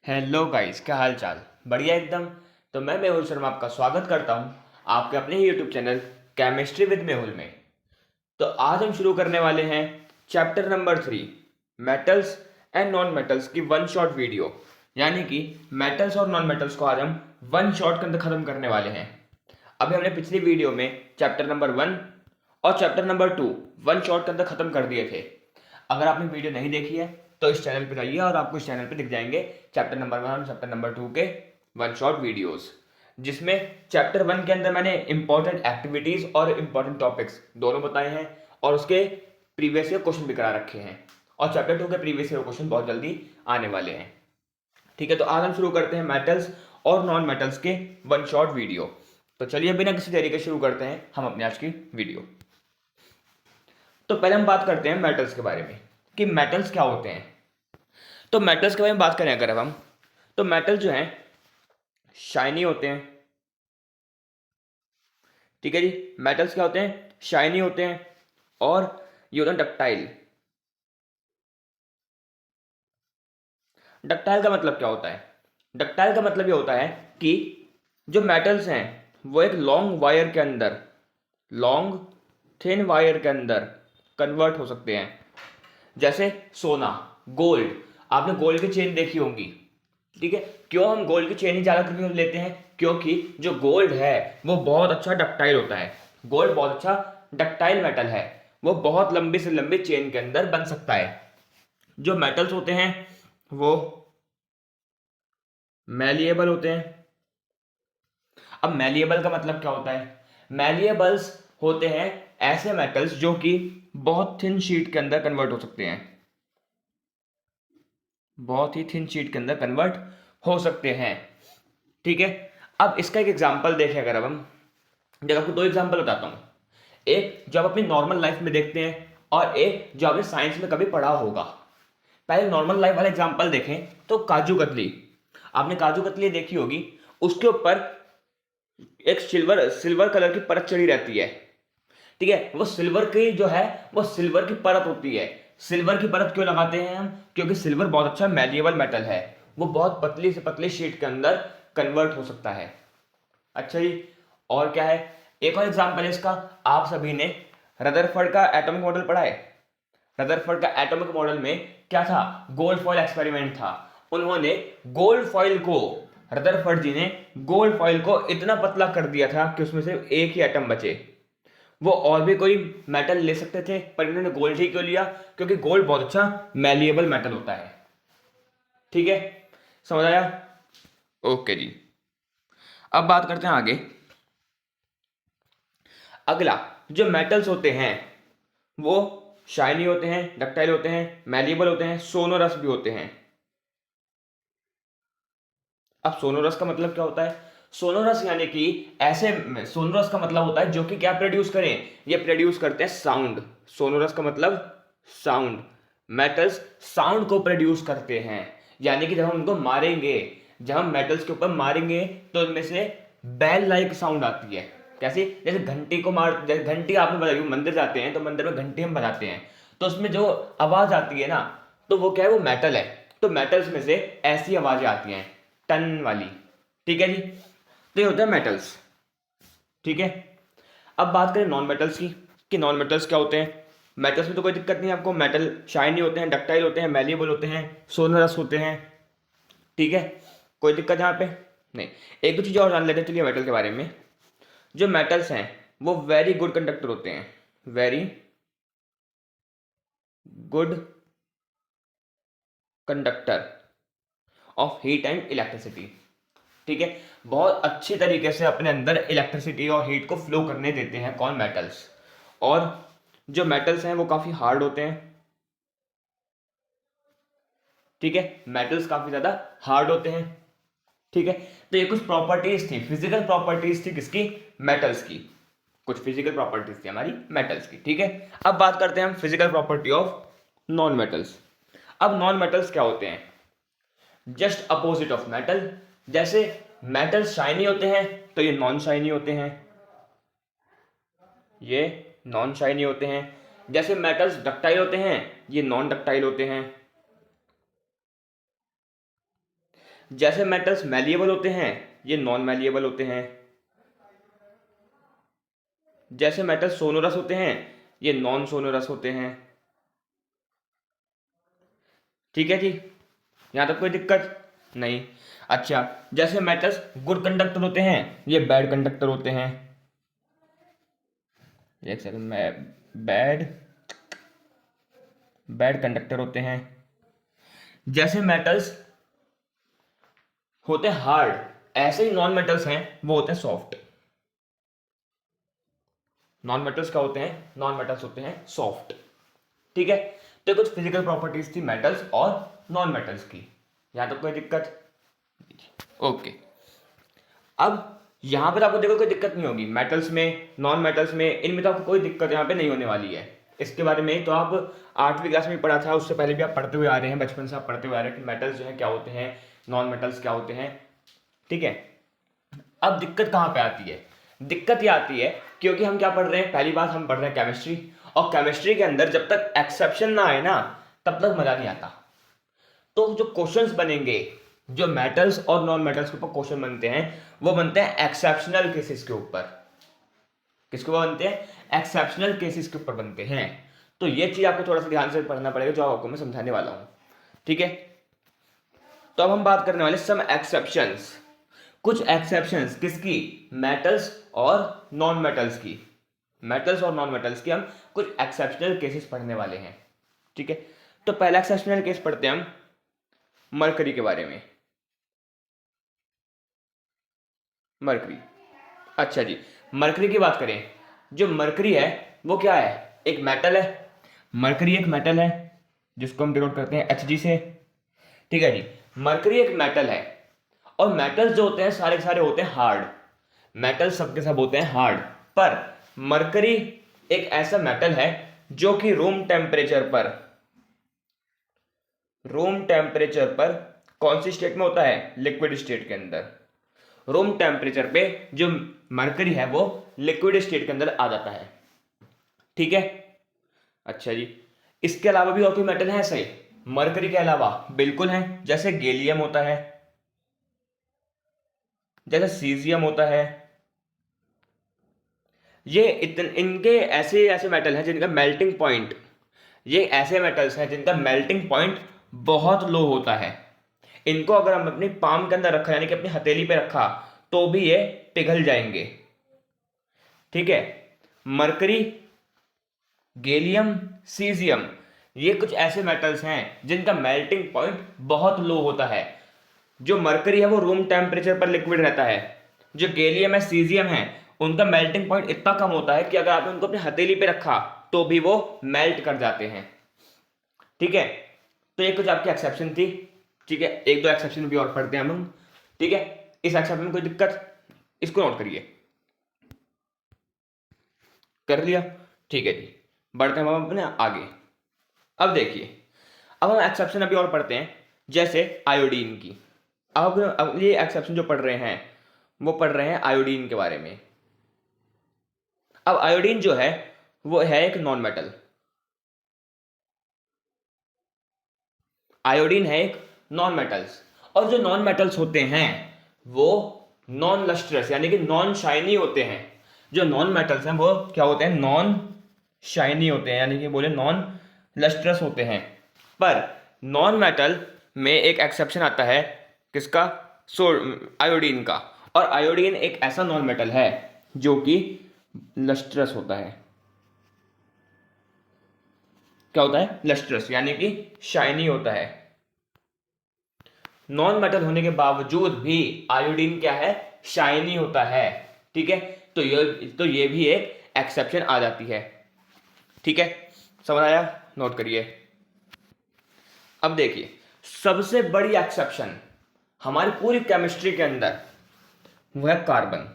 Hello guys, क्या हाल चाल। बढ़िया एकदम। तो मैं मेहुल शर्मा आपका स्वागत करता हूं आपके अपने ही YouTube channel chemistry with Mehul में। तो आज हम शुरू करने वाले हैं chapter number 3, metals and non metals की वन शॉट वीडियो। यानी कि मेटल्स और नॉन मेटल्स को आज हम वन शॉट के अंदर खत्म करने वाले हैं। अभी हमने पिछली वीडियो में चैप्टर नंबर 1 और चैप्टर नंबर 2 वन शॉट के अंदर खत्म कर दिए थे। अगर आपने वीडियो नहीं देखी है तो इस चैनल पर जाइए और आपको इस चैनल पर दिख जाएंगे चैप्टर नंबर 1 और चैप्टर नंबर 2 के वन शॉट वीडियोस, जिसमें चैप्टर 1 के अंदर मैंने इंपॉर्टेंट एक्टिविटीज और इंपॉर्टेंट टॉपिक्स दोनों बताए हैं और उसके प्रीवियस ईयर क्वेश्चन भी करा रखे हैं। और चैप्टर 2 के प्रीवियस ईयर क्वेश्चन बहुत जल्दी आने वाले हैं। ठीक है, तो आज हम शुरू करते हैं मेटल्स और नॉन मेटल्स के वन शॉट वीडियो। तो चलिए बिना किसी देरी के शुरू करते हैं हम अपने आज की वीडियो। तो पहले हम बात करते हैं मेटल्स के बारे में कि मेटल्स क्या होते हैं। तो मेटल्स के बारे में बात करें अगर हम, तो मेटल जो हैं शाइनी होते हैं। ठीक है जी, मेटल्स क्या होते हैं? शाइनी होते हैं और ये होते हैं डक्टाइल। डक्टाइल का मतलब क्या होता है? डक्टाइल का मतलब ये होता है कि जो मेटल्स हैं वो एक लॉन्ग वायर के अंदर, लॉन्ग थिन वायर के अंदर कन्वर्ट हो सकते हैं। जैसे सोना, गोल्ड। आपने गोल्ड की चेन देखी होंगी। ठीक है, क्यों हम गोल्ड की चेन ही ज्यादा करके लेते हैं? क्योंकि जो गोल्ड है वो बहुत अच्छा डक्टाइल होता है। गोल्ड बहुत अच्छा डक्टाइल मेटल है, वो बहुत लंबी से लंबी चेन के अंदर बन सकता है। जो मेटल्स होते हैं वो मैलिएबल होते हैं। अब मैलिएबल का मतलब क्या होता है? मैलिएबल्स होते हैं ऐसे मेटल्स जो कि बहुत थिन शीट के अंदर कन्वर्ट हो सकते हैं, बहुत ही थिन शीट के अंदर कन्वर्ट हो सकते हैं। ठीक है, अब इसका एक एग्जांपल देखें अगर अब हम, जब आपको दो एग्जांपल बताता हूं, एक जो आप अपनी नॉर्मल लाइफ में देखते हैं और एक जो आपने साइंस में कभी पढ़ा होगा। पहले नॉर्मल लाइफ वाला एग्जांपल देखें तो काजू कतली। आपने काजू कतली देखी होगी, उसके ऊपर एक सिल्वर सिल्वर कलर की परत चढ़ी रहती है। ठीक है, वो सिल्वर की जो है वो सिल्वर की परत होती है। सिल्वर की परत क्यों लगाते हैं हम? क्योंकि सिल्वर बहुत अच्छा मैलिएबल मेटल है, वो बहुत पतली से पतली शीट के अंदर कन्वर्ट हो सकता है। अच्छा जी, और क्या है? एक और एग्जांपल है इसका। आप सभी ने रदरफोर्ड का एटॉमिक मॉडल पढ़ा है। रदरफोर्ड का एटॉमिक मॉडल में क्या था? गोल्ड फॉइल एक्सपेरिमेंट था। उन्होंने गोल्ड फॉइल को, रदरफोर्ड जी ने गोल्ड फॉइल को इतना पतला कर दिया था कि उसमें से एक ही एटम बचे। वो और भी कोई मेटल ले सकते थे पर इन्होंने गोल्ड ही क्यों लिया? क्योंकि गोल्ड बहुत अच्छा मैलिएबल मेटल होता है। ठीक है, समझ आया? ओके जी, अब बात करते हैं आगे। अगला, जो मेटल्स होते हैं वो शाइनी होते हैं, डक्टाइल होते हैं, मैलिएबल होते हैं, सोनोरस भी होते हैं। अब सोनोरस का मतलब क्या होता है? सोनोरस यानी कि ऐसे, सोनोरस का मतलब होता है जो कि क्या प्रोड्यूस करें? ये प्रोड्यूस करते हैं साउंड। सोनोरस का मतलब साउंड। मेटल्स साउंड को प्रोड्यूस करते हैं, यानी कि जब हम उनको मारेंगे, जब हम मेटल्स के ऊपर मारेंगे तो उनमें से बेल लाइक साउंड आती है। कैसी? जैसे घंटी को मार, जैसे घंटी आपने बजाई, मंदिर जाते हैं तो मंदिर में घंटी हम बजाते हैं, तो उसमें जो आवाज आती है ना, तो वो क्या है? वो मेटल है। तो मेटल्स में से ऐसी आवाजें आती हैं, टन वाली। ठीक है जी, तो ये होता है मेटल्स। ठीक है, अब बात करें नॉन मेटल्स की कि नॉन मेटल्स क्या होते हैं। मेटल्स में तो कोई दिक्कत नहीं है आपको, मेटल शाइनी होते हैं, डक्टाइल होते हैं, मैलिएबल होते हैं, सोनरस होते हैं। ठीक है, कोई दिक्कत यहाँ पे नहीं। एक दो चीज़ और जान लेते हैं चलिए मेटल के बारे में। जो मेटल्स हैं वो वेरी गुड कंडक्टर होते हैं, very good conductor of heat and electricity. ठीक है, बहुत अच्छी तरीके से अपने अंदर इलेक्ट्रिसिटी और हीट को फ्लो करने देते हैं कौन? मेटल्स। और जो मेटल्स हैं वो काफी हार्ड होते हैं। ठीक है, मेटल्स काफी ज्यादा हार्ड होते हैं। ठीक है, तो ये कुछ प्रॉपर्टीज थी, फिजिकल प्रॉपर्टीज थी किसकी? मेटल्स की। कुछ फिजिकल प्रॉपर्टीज थी हमारी मेटल्स की। ठीक है, अब बात करते हैं हम physical property of non metals. अब नॉन मेटल्स क्या होते हैं? Just opposite of metal. जैसे मेटल शाइनी होते हैं तो ये नॉन शाइनी होते हैं, ये नॉन शाइनी होते हैं। जैसे मेटल्स डक्टाइल होते हैं, ये नॉन डक्टाइल होते हैं। जैसे मेटल्स मैलिएबल होते हैं ये नॉन मैलिएबल होते हैं, जैसे मेटल्स सोनोरस होते हैं ये नॉन सोनोरस होते हैं। ठीक है जी, यहां तक कोई दिक्कत नहीं। अच्छा, जैसे मेटल्स गुड कंडक्टर होते हैं ये बैड कंडक्टर होते हैं। एक सेकंड में, बैड बैड कंडक्टर होते हैं। जैसे मेटल्स होते हैं हार्ड, ऐसे ही नॉन मेटल्स हैं वो होते हैं सॉफ्ट। नॉन मेटल्स क्या होते हैं? नॉन मेटल्स होते हैं सॉफ्ट। ठीक है, तो कुछ फिजिकल प्रॉपर्टीज थी मेटल्स और नॉन मेटल्स की। यहां तक कोई दिक्कत? ओके। अब यहां पर आपको देखो कोई दिक्कत नहीं होगी, मेटल्स में नॉन मेटल्स में इनमें तो आपको कोई दिक्कत यहां पे नहीं होने वाली है। इसके बारे में तो आप 8वीं क्लास में पढ़ा था, उससे पहले भी आप पढ़ते हुए आ रहे हैं, बचपन से आप पढ़ते हुए आ रहे हैं कि मेटल्स जो है क्या होते हैं, नॉन मेटल्स क्या होते हैं। ठीक है, अब दिक्कत कहां पे आती है? दिक्कत ये आती है क्योंकि हम क्या पढ़ रहे हैं, पहली बात हम पढ़ रहे हैं केमिस्ट्री, और केमिस्ट्री के अंदर जब तक एक्सेप्शन ना आए ना तब तक मजा नहीं आता। तो जो क्वेश्चंस बनेंगे, जो मेटल्स और नॉन मेटल्स के ऊपर क्वेश्चन बनते हैं वो बनते हैं एक्सेप्शनल केसेस के ऊपर। किसके ऊपर बनते हैं? एक्सेप्शनल केसेस के ऊपर बनते हैं। तो ये चीज आपको थोड़ा सा ध्यान से पढ़ना पड़ेगा जो आपको मैं समझाने वाला हूं। ठीक है, तो अब हम बात करने वाले सम एक्सेप्शंस, कुछ एक्सेप्शंस किसकी? मेटल्स और नॉन मेटल्स की। मेटल्स और नॉन मेटल्स की हम कुछ एक्सेप्शनल केसेस पढ़ने वाले हैं। ठीक है, तो पहला एक्सेप्शनल केस पढ़ते हैं हम मरकरी के बारे में। मरकरी, अच्छा जी, मरकरी की बात करें, जो मरकरी है वो क्या है? एक मेटल है। मरकरी एक मेटल है जिसको हम डिनोट करते हैं Hg से। ठीक है जी, मरकरी एक मेटल है, और मेटल्स जो होते हैं सारे के सारे होते हैं हार्ड। मेटल सबके सब होते हैं हार्ड, पर मरकरी एक ऐसा मेटल है जो कि रूम टेम्परेचर पर कौन सी स्टेट में होता है? लिक्विड स्टेट के अंदर। रूम टेम्परेचर पे जो मरकरी है वो लिक्विड स्टेट के अंदर आ जाता है। ठीक है, अच्छा जी, इसके अलावा भी और कोई मेटल है ऐसे मरकरी के अलावा? बिल्कुल है, जैसे गैलियम होता है, जैसे सीजियम होता है। ये इनके ऐसे ऐसे मेटल हैं जिनका मेल्टिंग पॉइंट, ये ऐसे मेटल्स हैं जिनका मेल्टिंग पॉइंट बहुत लो होता है। इनको अगर हम अपनी पाम के अंदर रखा, यानी कि अपनी हथेली पे रखा, तो भी ये पिघल जाएंगे। ठीक है, मरकरी, गैलियम, सीजियम, ये कुछ ऐसे मेटल्स हैं जिनका मेल्टिंग पॉइंट बहुत लो होता है। जो मरकरी है वो रूम टेम्परेचर पर लिक्विड रहता है, जो गैलियम है, सीजियम है, उनका मेल्टिंग पॉइंट इतना कम होता है कि अगर आपने उनको अपनी हथेली पे रखा तो भी वो मेल्ट कर जाते हैं। ठीक है, तो ये कुछ आपकी एक्सेप्शन थी। ठीक है, एक दो एक्सेप्शन भी और पढ़ते हैं हम। ठीक है, इस एक्सेप्शन में कोई दिक्कत? इसको नोट करिए। कर लिया? ठीक है जी, बढ़ते हैं हम अपने आगे। अब देखिए, अब हम एक्सेप्शन अभी और पढ़ते हैं, जैसे आयोडीन की। अब ये एक्सेप्शन जो पढ़ रहे हैं वो पढ़ रहे हैं आयोडीन के बारे में। अब आयोडीन जो है वो है एक नॉन मेटल। आयोडीन है एक नॉन मेटल्स, और जो नॉन मेटल्स होते हैं वो नॉन लस्ट्रस यानी कि नॉन शाइनी होते हैं। जो नॉन मेटल्स हैं वो क्या होते हैं? नॉन शाइनी होते हैं, यानी कि बोले नॉन लस्ट्रस होते हैं। पर नॉन मेटल में एक एक्सेप्शन आता है, किसका? आयोडीन का। और आयोडीन एक ऐसा नॉन मेटल है जो कि लस्ट्रस होता है। क्या होता है? लस्ट्रस, यानी कि शाइनी होता है। नॉन मेटल होने के बावजूद भी आयोडीन क्या है? शाइनी होता है। ठीक है, तो ये भी एक एक्सेप्शन आ जाती है। ठीक है, समझ आया? नोट करिए। अब देखिए, सबसे बड़ी एक्सेप्शन हमारी पूरी केमिस्ट्री के अंदर वो है कार्बन।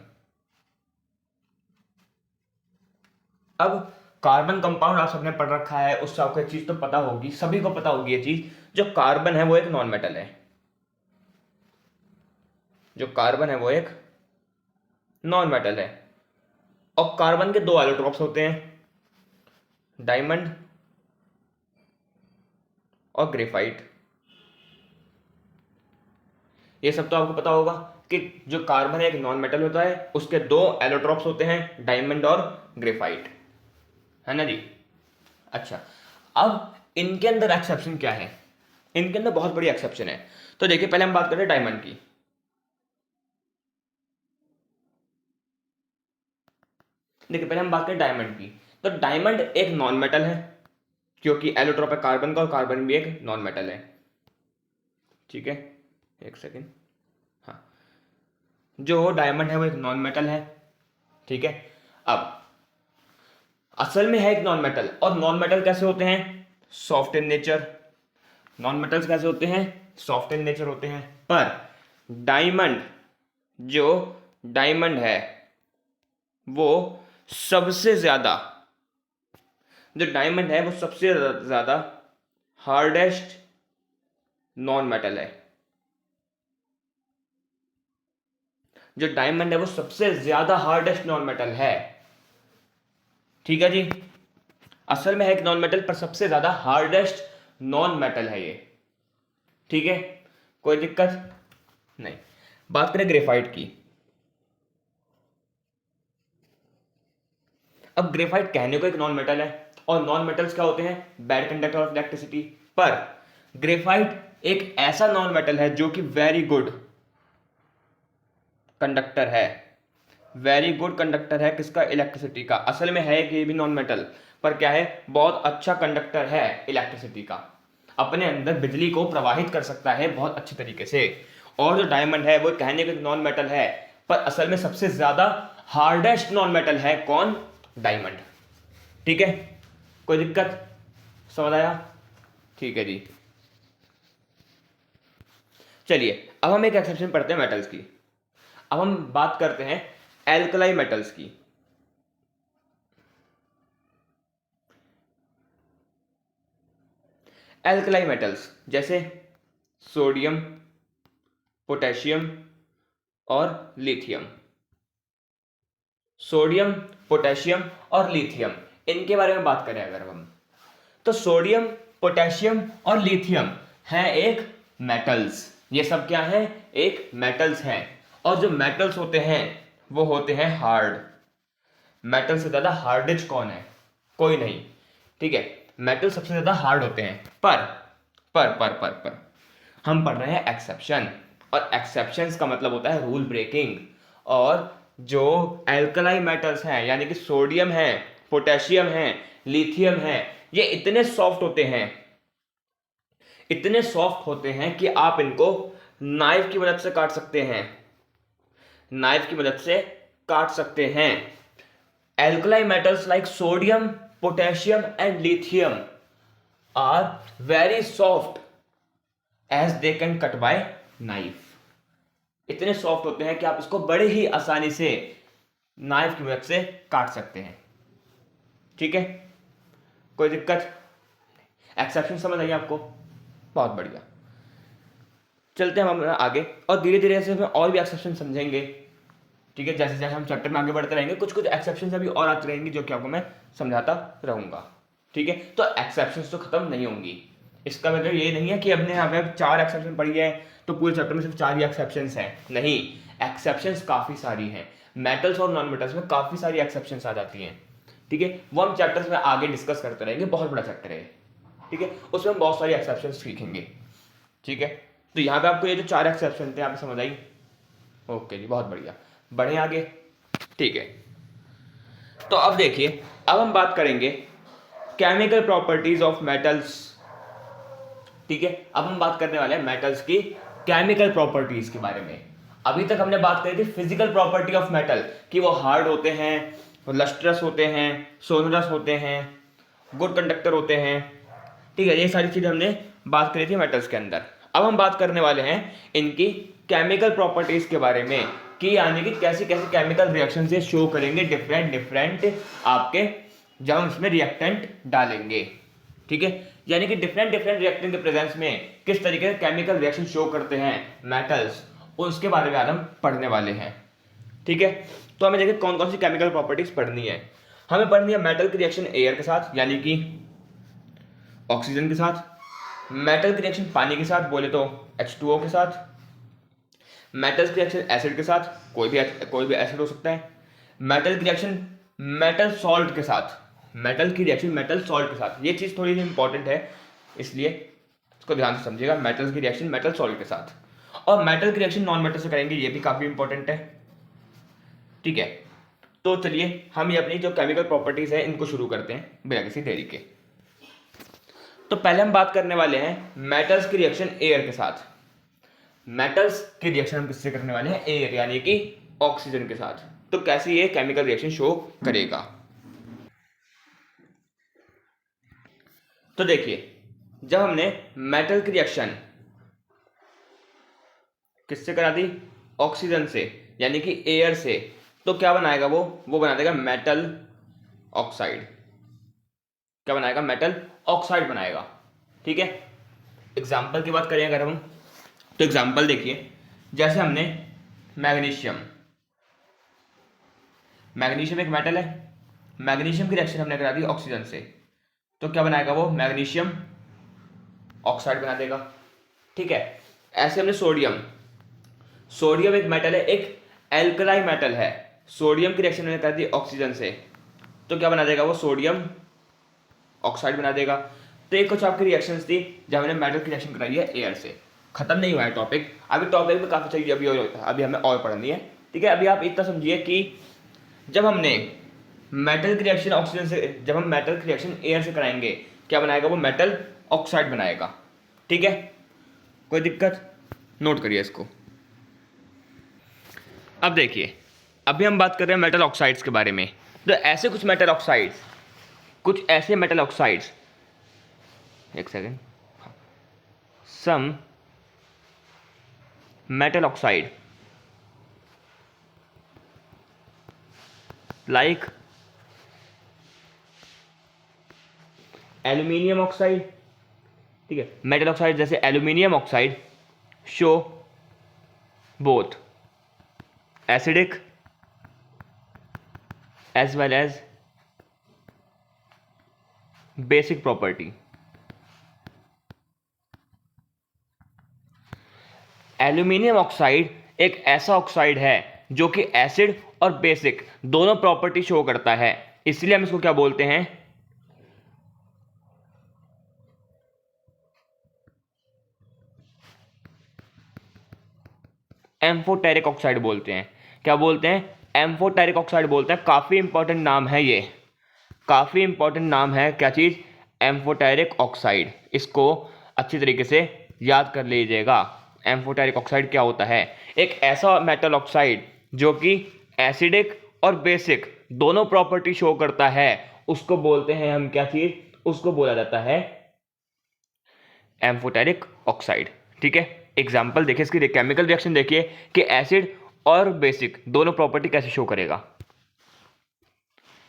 अब कार्बन कंपाउंड आप सबने पढ़ रखा है, उससे आपको एक चीज तो पता होगी, सभी को पता होगी ये चीज, जो कार्बन है वो एक नॉन मेटल है। जो कार्बन है वो एक नॉन मेटल है, और कार्बन के दो एलोट्रॉप्स होते हैं, डायमंड और ग्रेफाइट। ये सब तो आपको पता होगा कि जो कार्बन है एक नॉन मेटल होता है, उसके दो एलोट्रोप्स होते हैं, डायमंड और ग्रेफाइट, है ना जी। अच्छा, अब इनके अंदर एक्सेप्शन क्या है? इनके अंदर बहुत बड़ी एक्सेप्शन है। तो देखिए पहले हम बात करें डायमंड की। देखिए पहले हम बात करें डायमंड की। तो डायमंड एक नॉन मेटल है, क्योंकि एलोट्रोप है कार्बन का और कार्बन भी एक नॉन मेटल है। ठीक है, एक सेकेंड। हाँ, जो डायमंड है वो एक नॉन मेटल है। ठीक है, अब असल में है एक नॉन मेटल, और नॉन मेटल कैसे होते हैं? Soft in nature. Non metals कैसे होते हैं? सॉफ्ट इन नेचर होते हैं। पर डायमंड, जो डायमंड है वो सबसे ज्यादा, जो डायमंड है वो सबसे ज्यादा हार्डेस्ट नॉन मेटल है। जो डायमंड है वो सबसे ज्यादा हार्डेस्ट नॉन मेटल है। ठीक है जी, असल में है एक नॉन मेटल पर सबसे ज्यादा हार्डेस्ट नॉन मेटल है ये। ठीक है, कोई दिक्कत नहीं। बात करें ग्रेफाइट की। अब ग्रेफाइट कहने को एक नॉन मेटल है, और नॉन मेटल्स क्या होते हैं? Bad conductor of electricity. पर ग्रेफाइट एक ऐसा नॉन मेटल है जो कि वेरी गुड कंडक्टर है। वेरी गुड कंडक्टर है किसका? इलेक्ट्रिसिटी का। असल में है कि ये भी नॉन मेटल, पर क्या है? बहुत अच्छा कंडक्टर है इलेक्ट्रिसिटी का। अपने अंदर बिजली को प्रवाहित कर सकता है बहुत अच्छे तरीके से। और जो डायमंड है वो कहने को नॉन मेटल है, पर असल में सबसे ज्यादा हार्डेस्ट नॉन मेटल है। कौन? डायमंड। ठीक है, कोई दिक्कत? समझ आया? ठीक है जी, चलिए अब हम एक एक्सेप्शन पढ़ते हैं मेटल्स की। अब हम बात करते हैं एल्कलाई मेटल्स की। एल्कलाई मेटल्स जैसे सोडियम, पोटेशियम और लिथियम। सोडियम, पोटेशियम और लिथियम, इनके बारे में बात करें अगर हम, तो सोडियम, पोटेशियम और लिथियम हैं एक मेटल्स। ये सब क्या है? एक मेटल्स हैं। और जो मेटल्स होते हैं वो होते हैं हार्ड। मेटल से ज्यादा हार्डेस्ट कौन है? कोई नहीं। ठीक है, मेटल सबसे ज्यादा हार्ड होते हैं। पर हम पढ़ रहे हैं एक्सेप्शन, और एक्सेप्शंस का मतलब होता है रूल ब्रेकिंग। और जो एल्कलाई मेटल्स हैं, यानी कि सोडियम है, पोटेशियम है, लिथियम है, ये इतने सॉफ्ट होते हैं, इतने सॉफ्ट होते हैं कि आप इनको नाइफ की मदद से काट सकते हैं। नाइफ की मदद से काट सकते हैं। Alkali metals like sodium, potassium and lithium are very soft as they can cut by knife. इतने सॉफ्ट होते हैं कि आप इसको बड़े ही आसानी से नाइफ की मदद से काट सकते हैं। ठीक है, कोई दिक्कत? एक्सेप्शन समझ आई आपको? बहुत बढ़िया। चलते हैं हम आगे, और धीरे धीरे से हम और भी एक्सेप्शन समझेंगे। ठीक है, जैसे जैसे हम चैप्टर में आगे बढ़ते रहेंगे कुछ कुछ एक्सेप्शंस अभी और आती रहेंगी जो कि आपको मैं समझाता रहूंगा। ठीक है, तो एक्सेप्शंस तो खत्म नहीं होंगी। इसका मतलब ये नहीं है कि हमने यहाँ पे 4 एक्सेप्शन पढ़ी है तो पूरे चैप्टर में सिर्फ 4 ही एक्सेप्शंस हैं। नहीं, एक्सेप्शंस काफ़ी सारी हैं। मेटल्स और नॉन मेटल्स में काफ़ी सारी एक्सेप्शंस आ जाती हैं। ठीक है, वो हम चैप्टर्स में आगे डिस्कस करते रहेंगे, बहुत बड़ा चैप्टर है। ठीक है, उसमें हम बहुत सारी एक्सेप्शंस सीखेंगे। ठीक है, तो यहाँ पे आपको ये जो 4 एक्सेप्शन थे आप समझ आई? ओके जी, बहुत बढ़िया। बढ़े आगे। ठीक है, तो अब देखिए, अब हम बात करेंगे केमिकल प्रॉपर्टीज ऑफ मेटल्स। ठीक है, अब हम बात करने वाले हैं मेटल्स की केमिकल प्रॉपर्टीज के बारे में। अभी तक हमने बात करी थी फिजिकल प्रॉपर्टी ऑफ मेटल, कि वो हार्ड होते हैं, लस्ट्रस होते हैं, सोनरस होते हैं, गुड कंडक्टर होते हैं। ठीक है, ये सारी चीजें हमने बात करी थी मेटल्स के अंदर। अब हम बात करने वाले हैं इनकी केमिकल प्रॉपर्टीज के बारे में, कि यानी कि कैसे कैसे केमिकल रिएक्शन से शो करेंगे डिफरेंट डिफरेंट आपके, जब हम इसमें रिएक्टेंट डालेंगे। ठीक है, यानी कि डिफरेंट डिफरेंट रिएक्टेंट के प्रेजेंस में किस तरीके से केमिकल रिएक्शन शो करते हैं मेटल्स, उसके बारे में आज हम पढ़ने वाले हैं। ठीक है, तो हमें देखिए कौन कौन सी केमिकल प्रॉपर्टीज पढ़नी है। हमें पढ़नी है मेटल की रिएक्शन एयर के साथ, यानी कि ऑक्सीजन के साथ। मेटल की रिएक्शन पानी के साथ, बोले तो H2O के साथ। मेटल्स की रिएक्शन एसिड के साथ, कोई भी एसिड हो सकता है। मेटल की रिएक्शन मेटल सॉल्ट के साथ, मेटल की रिएक्शन मेटल सॉल्ट के साथ, ये चीज़ थोड़ी सी इंपॉर्टेंट है, इसलिए इसको ध्यान से समझिएगा। मेटल की रिएक्शन मेटल सॉल्ट के साथ, और मेटल की रिएक्शन नॉन मेटल से करेंगे, ये भी काफ़ी इंपॉर्टेंट है। ठीक है, तो चलिए हम ये अपनी जो केमिकल प्रॉपर्टीज है इनको शुरू करते हैं बिना किसी देरी के। तो पहले हम बात करने वाले हैं मेटल्स की रिएक्शन एयर के साथ। मेटल्स की रिएक्शन हम किससे करने वाले हैं? एयर यानी कि ऑक्सीजन के साथ। तो कैसे ये केमिकल रिएक्शन शो करेगा? तो देखिए, जब हमने मेटल की रिएक्शन किससे करा दी? ऑक्सीजन से यानी कि एयर से, तो क्या बनाएगा वो बना देगा मेटल ऑक्साइड। क्या बनाएगा? मेटल ऑक्साइड बनाएगा। ठीक है, एग्जाम्पल की बात करें अगर हम, तो एग्जाम्पल देखिए, जैसे हमने मैग्नीशियम एक मेटल है, मैग्नीशियम की रिएक्शन हमने करा दी ऑक्सीजन से, तो क्या बनाएगा वो? मैग्नीशियम ऑक्साइड बना देगा। ठीक है, ऐसे हमने सोडियम एक मेटल है, एक एल्कलाई मेटल है, सोडियम की रिएक्शन हमने कर दी ऑक्सीजन से, तो क्या बना देगा वो? सोडियम ऑक्साइड बना देगा। तो ये कुछ आपकी रिएक्शंस थी जब हमने मेटल की रिएक्शन कराई है एयर से। खत्म नहीं हुआ है टॉपिक, अभी टॉपिक में काफ़ी चीज़ अभी हमें और पढ़नी है। ठीक है, अभी आप इतना समझिए कि जब हमने मेटल की रिएक्शन ऑक्सीजन से, जब हम मेटल की रिएक्शन एयर से कराएंगे, क्या बनाएगा वो? मेटल ऑक्साइड बनाएगा। ठीक है, कोई दिक्कत? नोट करिए इसको। अब देखिए, अभी हम बात कर रहे हैं मेटल ऑक्साइड्स के बारे में। तो ऐसे कुछ ऐसे मेटल ऑक्साइड्स, एक second, some metal oxide like aluminium oxide. ठीक है, मेटल ऑक्साइड जैसे aluminium oxide show both acidic as well as basic property. Aluminium oxide एक ऐसा ऑक्साइड है जो कि एसिड और बेसिक दोनों प्रॉपर्टी शो करता है, इसलिए हम इसको क्या बोलते हैं? एम्फोटेरिक ऑक्साइड बोलते हैं। क्या बोलते हैं? एम्फोटेरिक ऑक्साइड बोलते हैं। काफी इंपॉर्टेंट नाम है ये, काफी इंपॉर्टेंट नाम है। क्या चीज? Amphoteric oxide. इसको अच्छी तरीके से याद कर लीजिएगा। एम्फोटेरिक ऑक्साइड क्या होता है? एक ऐसा मेटल ऑक्साइड जो कि एसिडिक और बेसिक दोनों प्रॉपर्टी शो करता है, उसको बोलते हैं हम क्या चीज? उसको बोला जाता है एम्फोटेरिक ऑक्साइड। ठीक है, एग्जाम्पल देखिए, इसकी केमिकल रिएक्शन देखिए कि एसिड और बेसिक दोनों प्रॉपर्टी कैसे शो करेगा।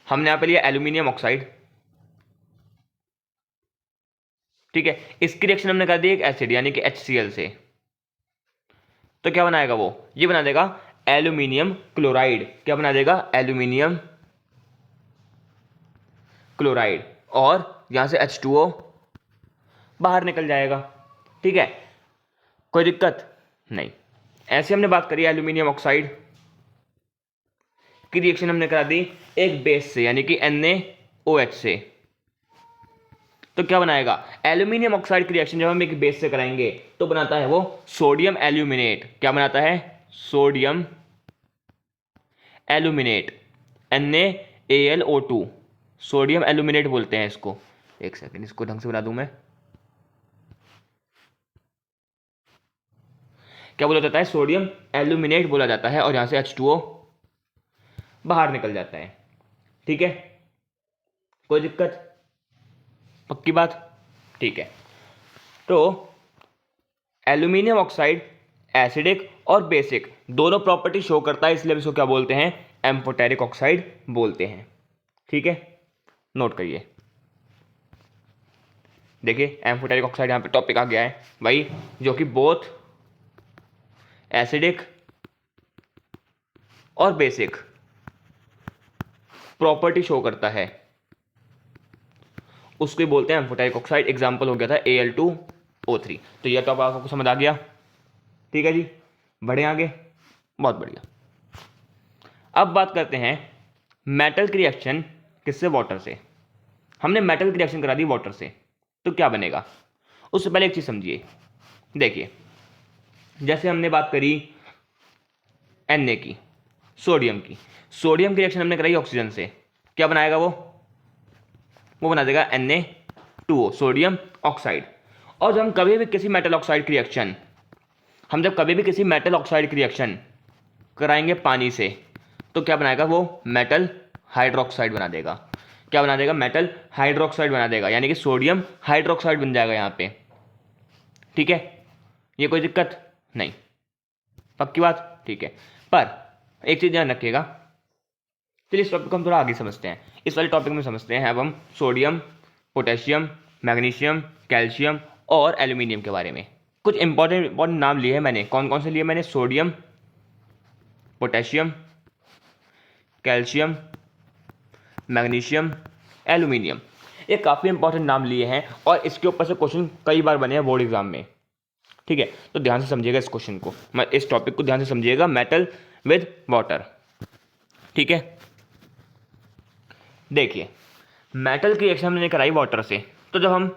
हमने यहां पे लिया एल्यूमिनियम ऑक्साइड। ठीक है, इसकी रिएक्शन हमने कर दी एक एसिड यानी कि HCl से, तो क्या बनाएगा वो? ये बना देगा एल्यूमिनियम क्लोराइड। क्या बना देगा? एल्यूमिनियम क्लोराइड, और यहां से H2O बाहर निकल जाएगा। ठीक है, कोई दिक्कत नहीं। ऐसे हमने बात करी एल्यूमिनियम ऑक्साइड की रिएक्शन हमने करा दी एक बेस से यानी कि NaOH से, तो क्या बनाएगा? एल्यूमिनियम ऑक्साइड की रिएक्शन जब हम एक बेस से कराएंगे तो बनाता है वो सोडियम एल्यूमिनेट। क्या बनाता है? Sodium aluminate, NaAlO2, sodium aluminate बोलते हैं इसको। एक सेकंड, इसको ढंग से बना दूं मैं। क्या बोला जाता है? सोडियम एल्यूमिनेट बोला जाता है, और यहां से H2O बाहर निकल जाता है। ठीक है, कोई दिक्कत? पक्की बात? ठीक है, तो एल्यूमिनियम ऑक्साइड एसिडिक और बेसिक दोनों प्रॉपर्टी शो करता है, इसलिए इसको क्या बोलते हैं? एम्फोटेरिक ऑक्साइड बोलते हैं। ठीक है, नोट करिए। देखिए, एम्फोटेरिक ऑक्साइड यहां पे टॉपिक आ गया है भाई, जो कि बोथ एसिडिक और बेसिक प्रॉपर्टी शो करता है, उसको ही बोलते हैं एम्फोटेरिक ऑक्साइड। एग्जाम्पल हो गया था Al2O3। तो यह तो आपको समझ आ गया। ठीक है जी, बढ़े आगे, बहुत बढ़िया। अब बात करते हैं मेटल की रिएक्शन किससे, वाटर से। हमने मेटल की रिएक्शन करा दी वाटर से, तो क्या बनेगा। उससे पहले एक चीज समझिए, देखिए जैसे हमने बात करी Na की, सोडियम की रिएक्शन हमने कराई ऑक्सीजन से, क्या बनाएगा वो बना देगा Na2O, सोडियम ऑक्साइड। और जब हम कभी भी किसी मेटल ऑक्साइड की रिएक्शन कराएंगे पानी से, तो क्या बनाएगा वो मेटल हाइड्रोक्साइड बना देगा। क्या बना देगा, मेटल हाइड्रोक्साइड बना देगा, यानी कि सोडियम हाइड्रोक्साइड बन जाएगा यहाँ पे। ठीक है, ये कोई दिक्कत नहीं, पक्की बात, ठीक है। पर एक चीज ध्यान रखिएगा, चलिए इस टॉपिक को हम थोड़ा आगे समझते हैं। इस वाले टॉपिक में समझते हैं अब हम सोडियम, पोटेशियम, मैग्नीशियम, कैल्शियम और एल्यूमिनियम के बारे में। कुछ इंपॉर्टेंट नाम लिए हैं मैंने, कौन कौन से लिए मैंने, sodium, potassium, calcium, magnesium, aluminium. ये काफ़ी इंपॉर्टेंट नाम लिए हैं और इसके ऊपर से क्वेश्चन कई बार बने हैं बोर्ड एग्जाम में। ठीक है, तो ध्यान से समझिएगा इस क्वेश्चन को, इस टॉपिक को ध्यान से समझिएगा, मेटल विद वाटर। ठीक है, देखिए मेटल की रिएक्शन हमने कराई वाटर से, तो जब हम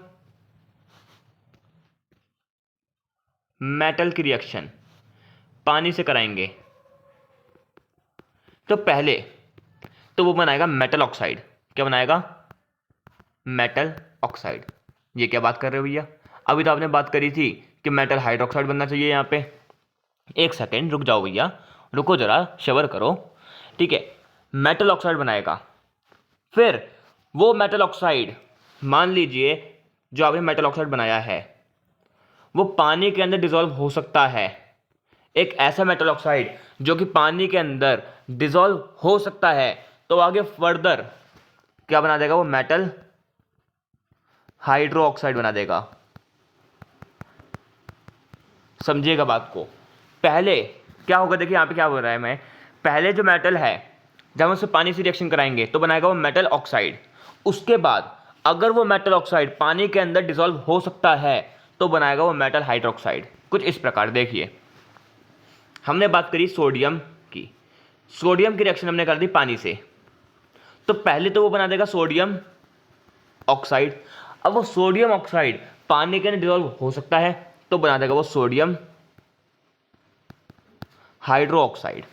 मेटल की रिएक्शन पानी से कराएंगे तो पहले तो वो बनाएगा मेटल ऑक्साइड। क्या बनाएगा, मेटल ऑक्साइड। ये क्या बात कर रहे हो भैया, अभी तो आपने बात करी थी कि मेटल हाइड्रोक्साइड बनना चाहिए यहाँ पे। एक सेकेंड रुक जाओ भैया, रुको जरा, सब्र करो। ठीक है, मेटल ऑक्साइड बनाएगा, फिर वो मेटल ऑक्साइड, मान लीजिए जो आपने मेटल ऑक्साइड बनाया है वो पानी के अंदर डिसॉल्व हो सकता है। एक ऐसा मेटल ऑक्साइड जो कि पानी के अंदर डिसॉल्व हो सकता है, तो आगे फर्दर क्या बना देगा वो, मेटल हाइड्रो ऑक्साइड बना देगा। समझिएगा बात को, पहले क्या होगा, देखिए यहां पे क्या बोल रहा है मैं, पहले जो मेटल है जब हम उससे पानी से रिएक्शन कराएंगे तो बनाएगा वो मेटल ऑक्साइड। उसके बाद अगर वो मेटल ऑक्साइड पानी के अंदर डिसॉल्व हो सकता है तो बनाएगा वो मेटल हाइड्रोक्साइड। कुछ इस प्रकार देखिए, हमने बात करी सोडियम की, सोडियम की रिएक्शन हमने कर दी पानी से, तो पहले तो वो बना देगा सोडियम ऑक्साइड। अब वो सोडियम ऑक्साइड पानी के अंदर डिसॉल्व हो सकता है तो बना देगा वो सोडियम हाइड्रो ऑक्साइड।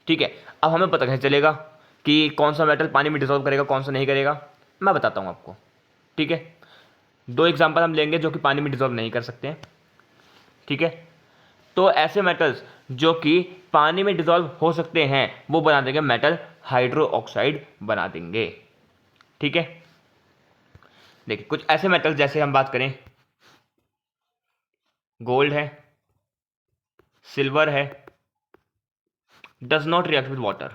ठीक है, अब हमें पता कैसे चलेगा कि कौन सा मेटल पानी में डिसॉल्व करेगा कौन सा नहीं करेगा, मैं बताता हूं आपको। ठीक है, दो एग्जांपल हम लेंगे जो कि पानी में डिसॉल्व नहीं कर सकते हैं। ठीक है, तो ऐसे मेटल्स जो कि पानी में डिसॉल्व हो सकते हैं वो बना देंगे मेटल हाइड्रो ऑक्साइड बना देंगे। ठीक है, देखिए कुछ ऐसे मेटल्स जैसे हम बात करें, गोल्ड है, सिल्वर है, does not react with water.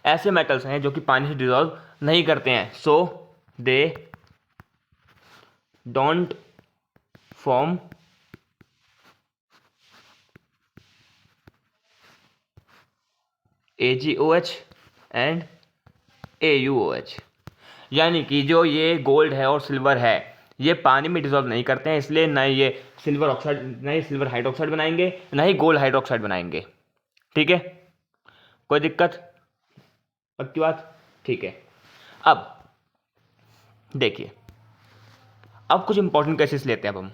ऐसे मेटल्स हैं जो कि पानी से डिसॉल्व नहीं करते हैं, so they don't form AgOH and AuOH। यानी कि जो ये गोल्ड है और सिल्वर है ये पानी में डिसॉल्व नहीं करते हैं, इसलिए ना ये सिल्वर ऑक्साइड, ना ही सिल्वर हाइड्रोक्साइड बनाएंगे, ना ही गोल्ड हाइड्रोक्साइड बनाएंगे। ठीक है, कोई दिक्कत, पक्की बात, ठीक है। अब देखिए, अब कुछ इंपॉर्टेंट केसेस लेते हैं अब हम।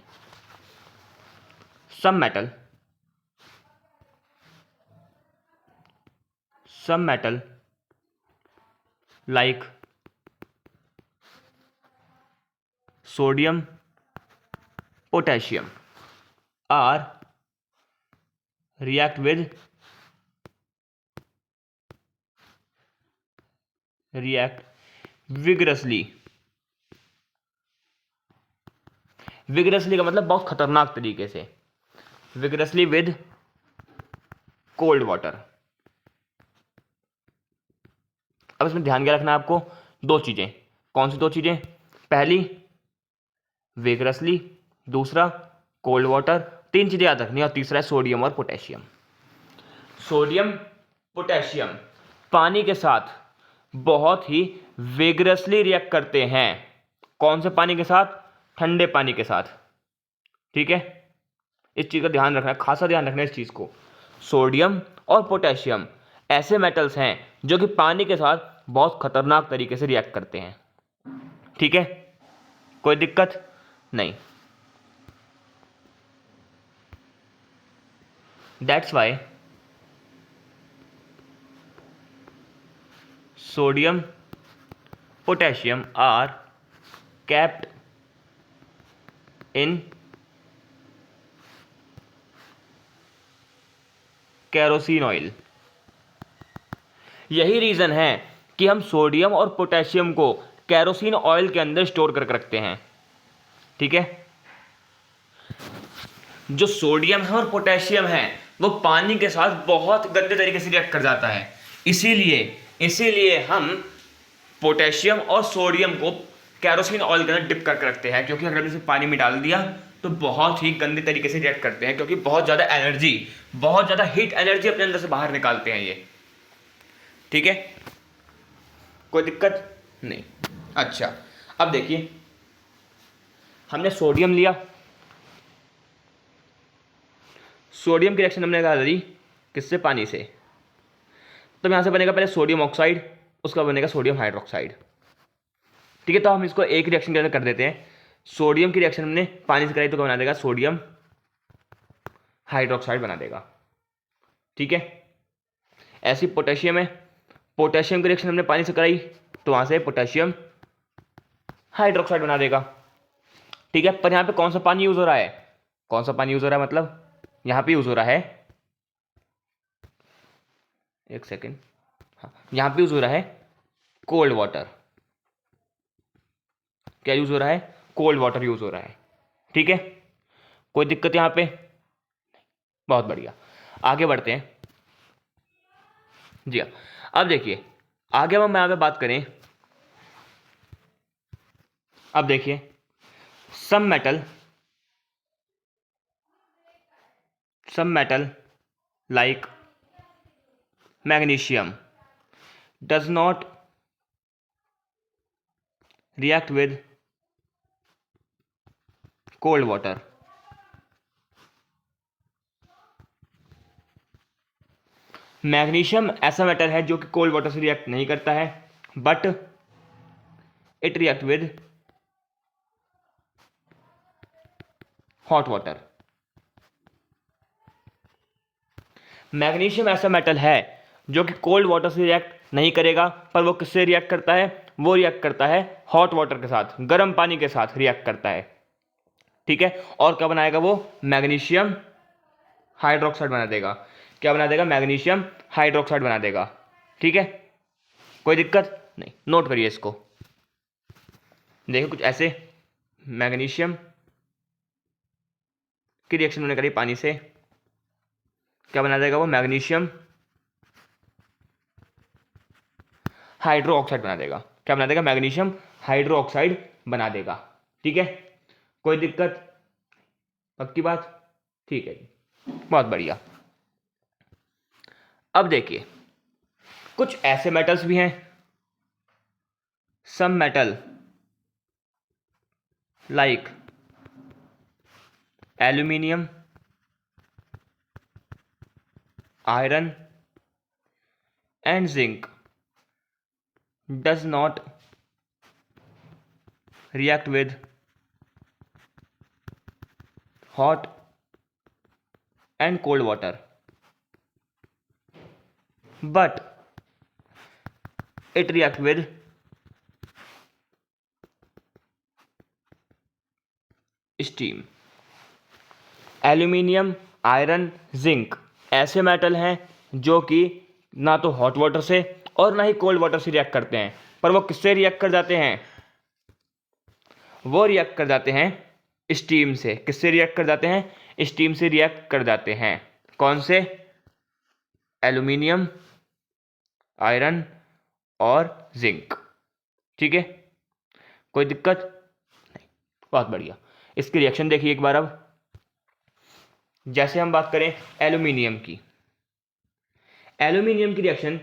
Some metal like sodium, potassium are react vigorously का मतलब बहुत खतरनाक तरीके से, vigorously with cold water। अब इसमें ध्यान क्या रखना है आपको, दो चीजें, कौन सी दो चीजें, पहली vigorously, दूसरा कोल्ड वाटर, तीन चीजें याद रखनी है, और तीसरा है सोडियम और पोटेशियम। सोडियम पोटेशियम पानी के साथ बहुत ही विगरसली रिएक्ट करते हैं, कौन से पानी के साथ? ठंडे पानी के साथ। ठीक है, इस चीज़ का ध्यान रखना है, खासा ध्यान रखना है इस चीज़ को। सोडियम और पोटेशियम ऐसे मेटल्स हैं जो कि पानी के साथ बहुत खतरनाक तरीके से रिएक्ट करते हैं। ठीक है, कोई दिक्कत नहीं। That's why sodium potassium are kept in kerosene oil. यही रीज़न है कि हम सोडियम और पोटेशियम को केरोसिन ऑयल के अंदर स्टोर करके रखते हैं। ठीक है, जो सोडियम है और पोटेशियम है वो पानी के साथ बहुत गंदे तरीके से रिएक्ट कर जाता है। इसीलिए इसीलिए हम पोटेशियम और सोडियम को केरोसिन ऑयल के अंदर डिप करके रखते हैं, क्योंकि अगर इसे पानी में डाल दिया तो बहुत ही गंदे तरीके से रिएक्ट करते हैं, क्योंकि बहुत ज़्यादा एनर्जी, बहुत ज़्यादा हीट एनर्जी अपने अंदर से बाहर निकालते हैं ये। ठीक है, कोई दिक्कत नहीं। अच्छा, अब देखिए, हमने सोडियम लिया, सोडियम की रिएक्शन हमने करा दी किससे? पानी से। तो यहाँ से बनेगा पहले सोडियम ऑक्साइड, उसका बनेगा सोडियम हाइड्रोक्साइड। ठीक है, तो हम इसको एक रिएक्शन के अंदर कर देते हैं। सोडियम की रिएक्शन हमने पानी से कराई तो क्या बना देगा? सोडियम हाइड्रोक्साइड बना देगा। ठीक है, ऐसी पोटेशियम है, पोटेशियम की रिएक्शन हमने पानी से कराई तो वहां से पोटेशियम हाइड्रोक्साइड बना देगा। ठीक है, पर यहाँ पे कौन सा पानी यूज हो रहा है? कौन सा पानी यूज हो रहा है? मतलब यहाँ पे यूज हो रहा है, एक सेकेंड, हाँ, यहाँ पे यूज हो रहा है कोल्ड वाटर। क्या यूज हो रहा है? कोल्ड वाटर यूज हो रहा है। ठीक है, कोई दिक्कत यहाँ पे? बहुत बढ़िया, आगे बढ़ते हैं। जी हाँ, अब देखिए, आगे हम यहाँ पे बात करें। अब देखिए, some metal like magnesium does not react with cold water. Magnesium ऐसा मेटल है जो कि कोल्ड वाटर से रिएक्ट नहीं करता है, but it react with hot water. Magnesium ऐसा मेटल है जो कि कोल्ड वाटर से रिएक्ट नहीं करेगा, पर वो किससे रिएक्ट करता है? वो रिएक्ट करता है हॉट वाटर के साथ, गर्म पानी के साथ रिएक्ट करता है। ठीक है, और क्या बनाएगा वो? मैग्नीशियम हाइड्रोक्साइड बना देगा। क्या बना देगा? मैग्नीशियम हाइड्रोक्साइड बना देगा। ठीक है, कोई दिक्कत नहीं, नोट करिए इसको। देखिए कुछ ऐसे, मैग्नीशियम की रिएक्शन उन्होंने करी पानी से, क्या बना देगा वो? मैग्नीशियम हाइड्रो ऑक्साइड बना देगा। क्या बना देगा? मैग्नीशियम हाइड्रो ऑक्साइड बना देगा। ठीक है, कोई दिक्कत? पक्की बात? ठीक है जी, बहुत बढ़िया। अब देखिए, कुछ ऐसे मेटल्स भी हैं, some metal like aluminium, iron and zinc does not react with hot and cold water, but it react with steam। Aluminium, iron, zinc ऐसे मेटल हैं जो कि ना तो हॉट वाटर से और ना ही कोल्ड वाटर से रिएक्ट करते हैं, पर वो किससे रिएक्ट कर जाते हैं? वो रिएक्ट कर जाते हैं स्टीम से। किससे रिएक्ट कर जाते हैं? स्टीम से रिएक्ट कर जाते हैं। कौन से? एल्यूमिनियम, आयरन और जिंक। ठीक है, कोई दिक्कत नहीं, बहुत बढ़िया। इसकी रिएक्शन देखिए एक बार। अब जैसे हम बात करें एल्यूमिनियम की, एल्यूमिनियम की रिएक्शन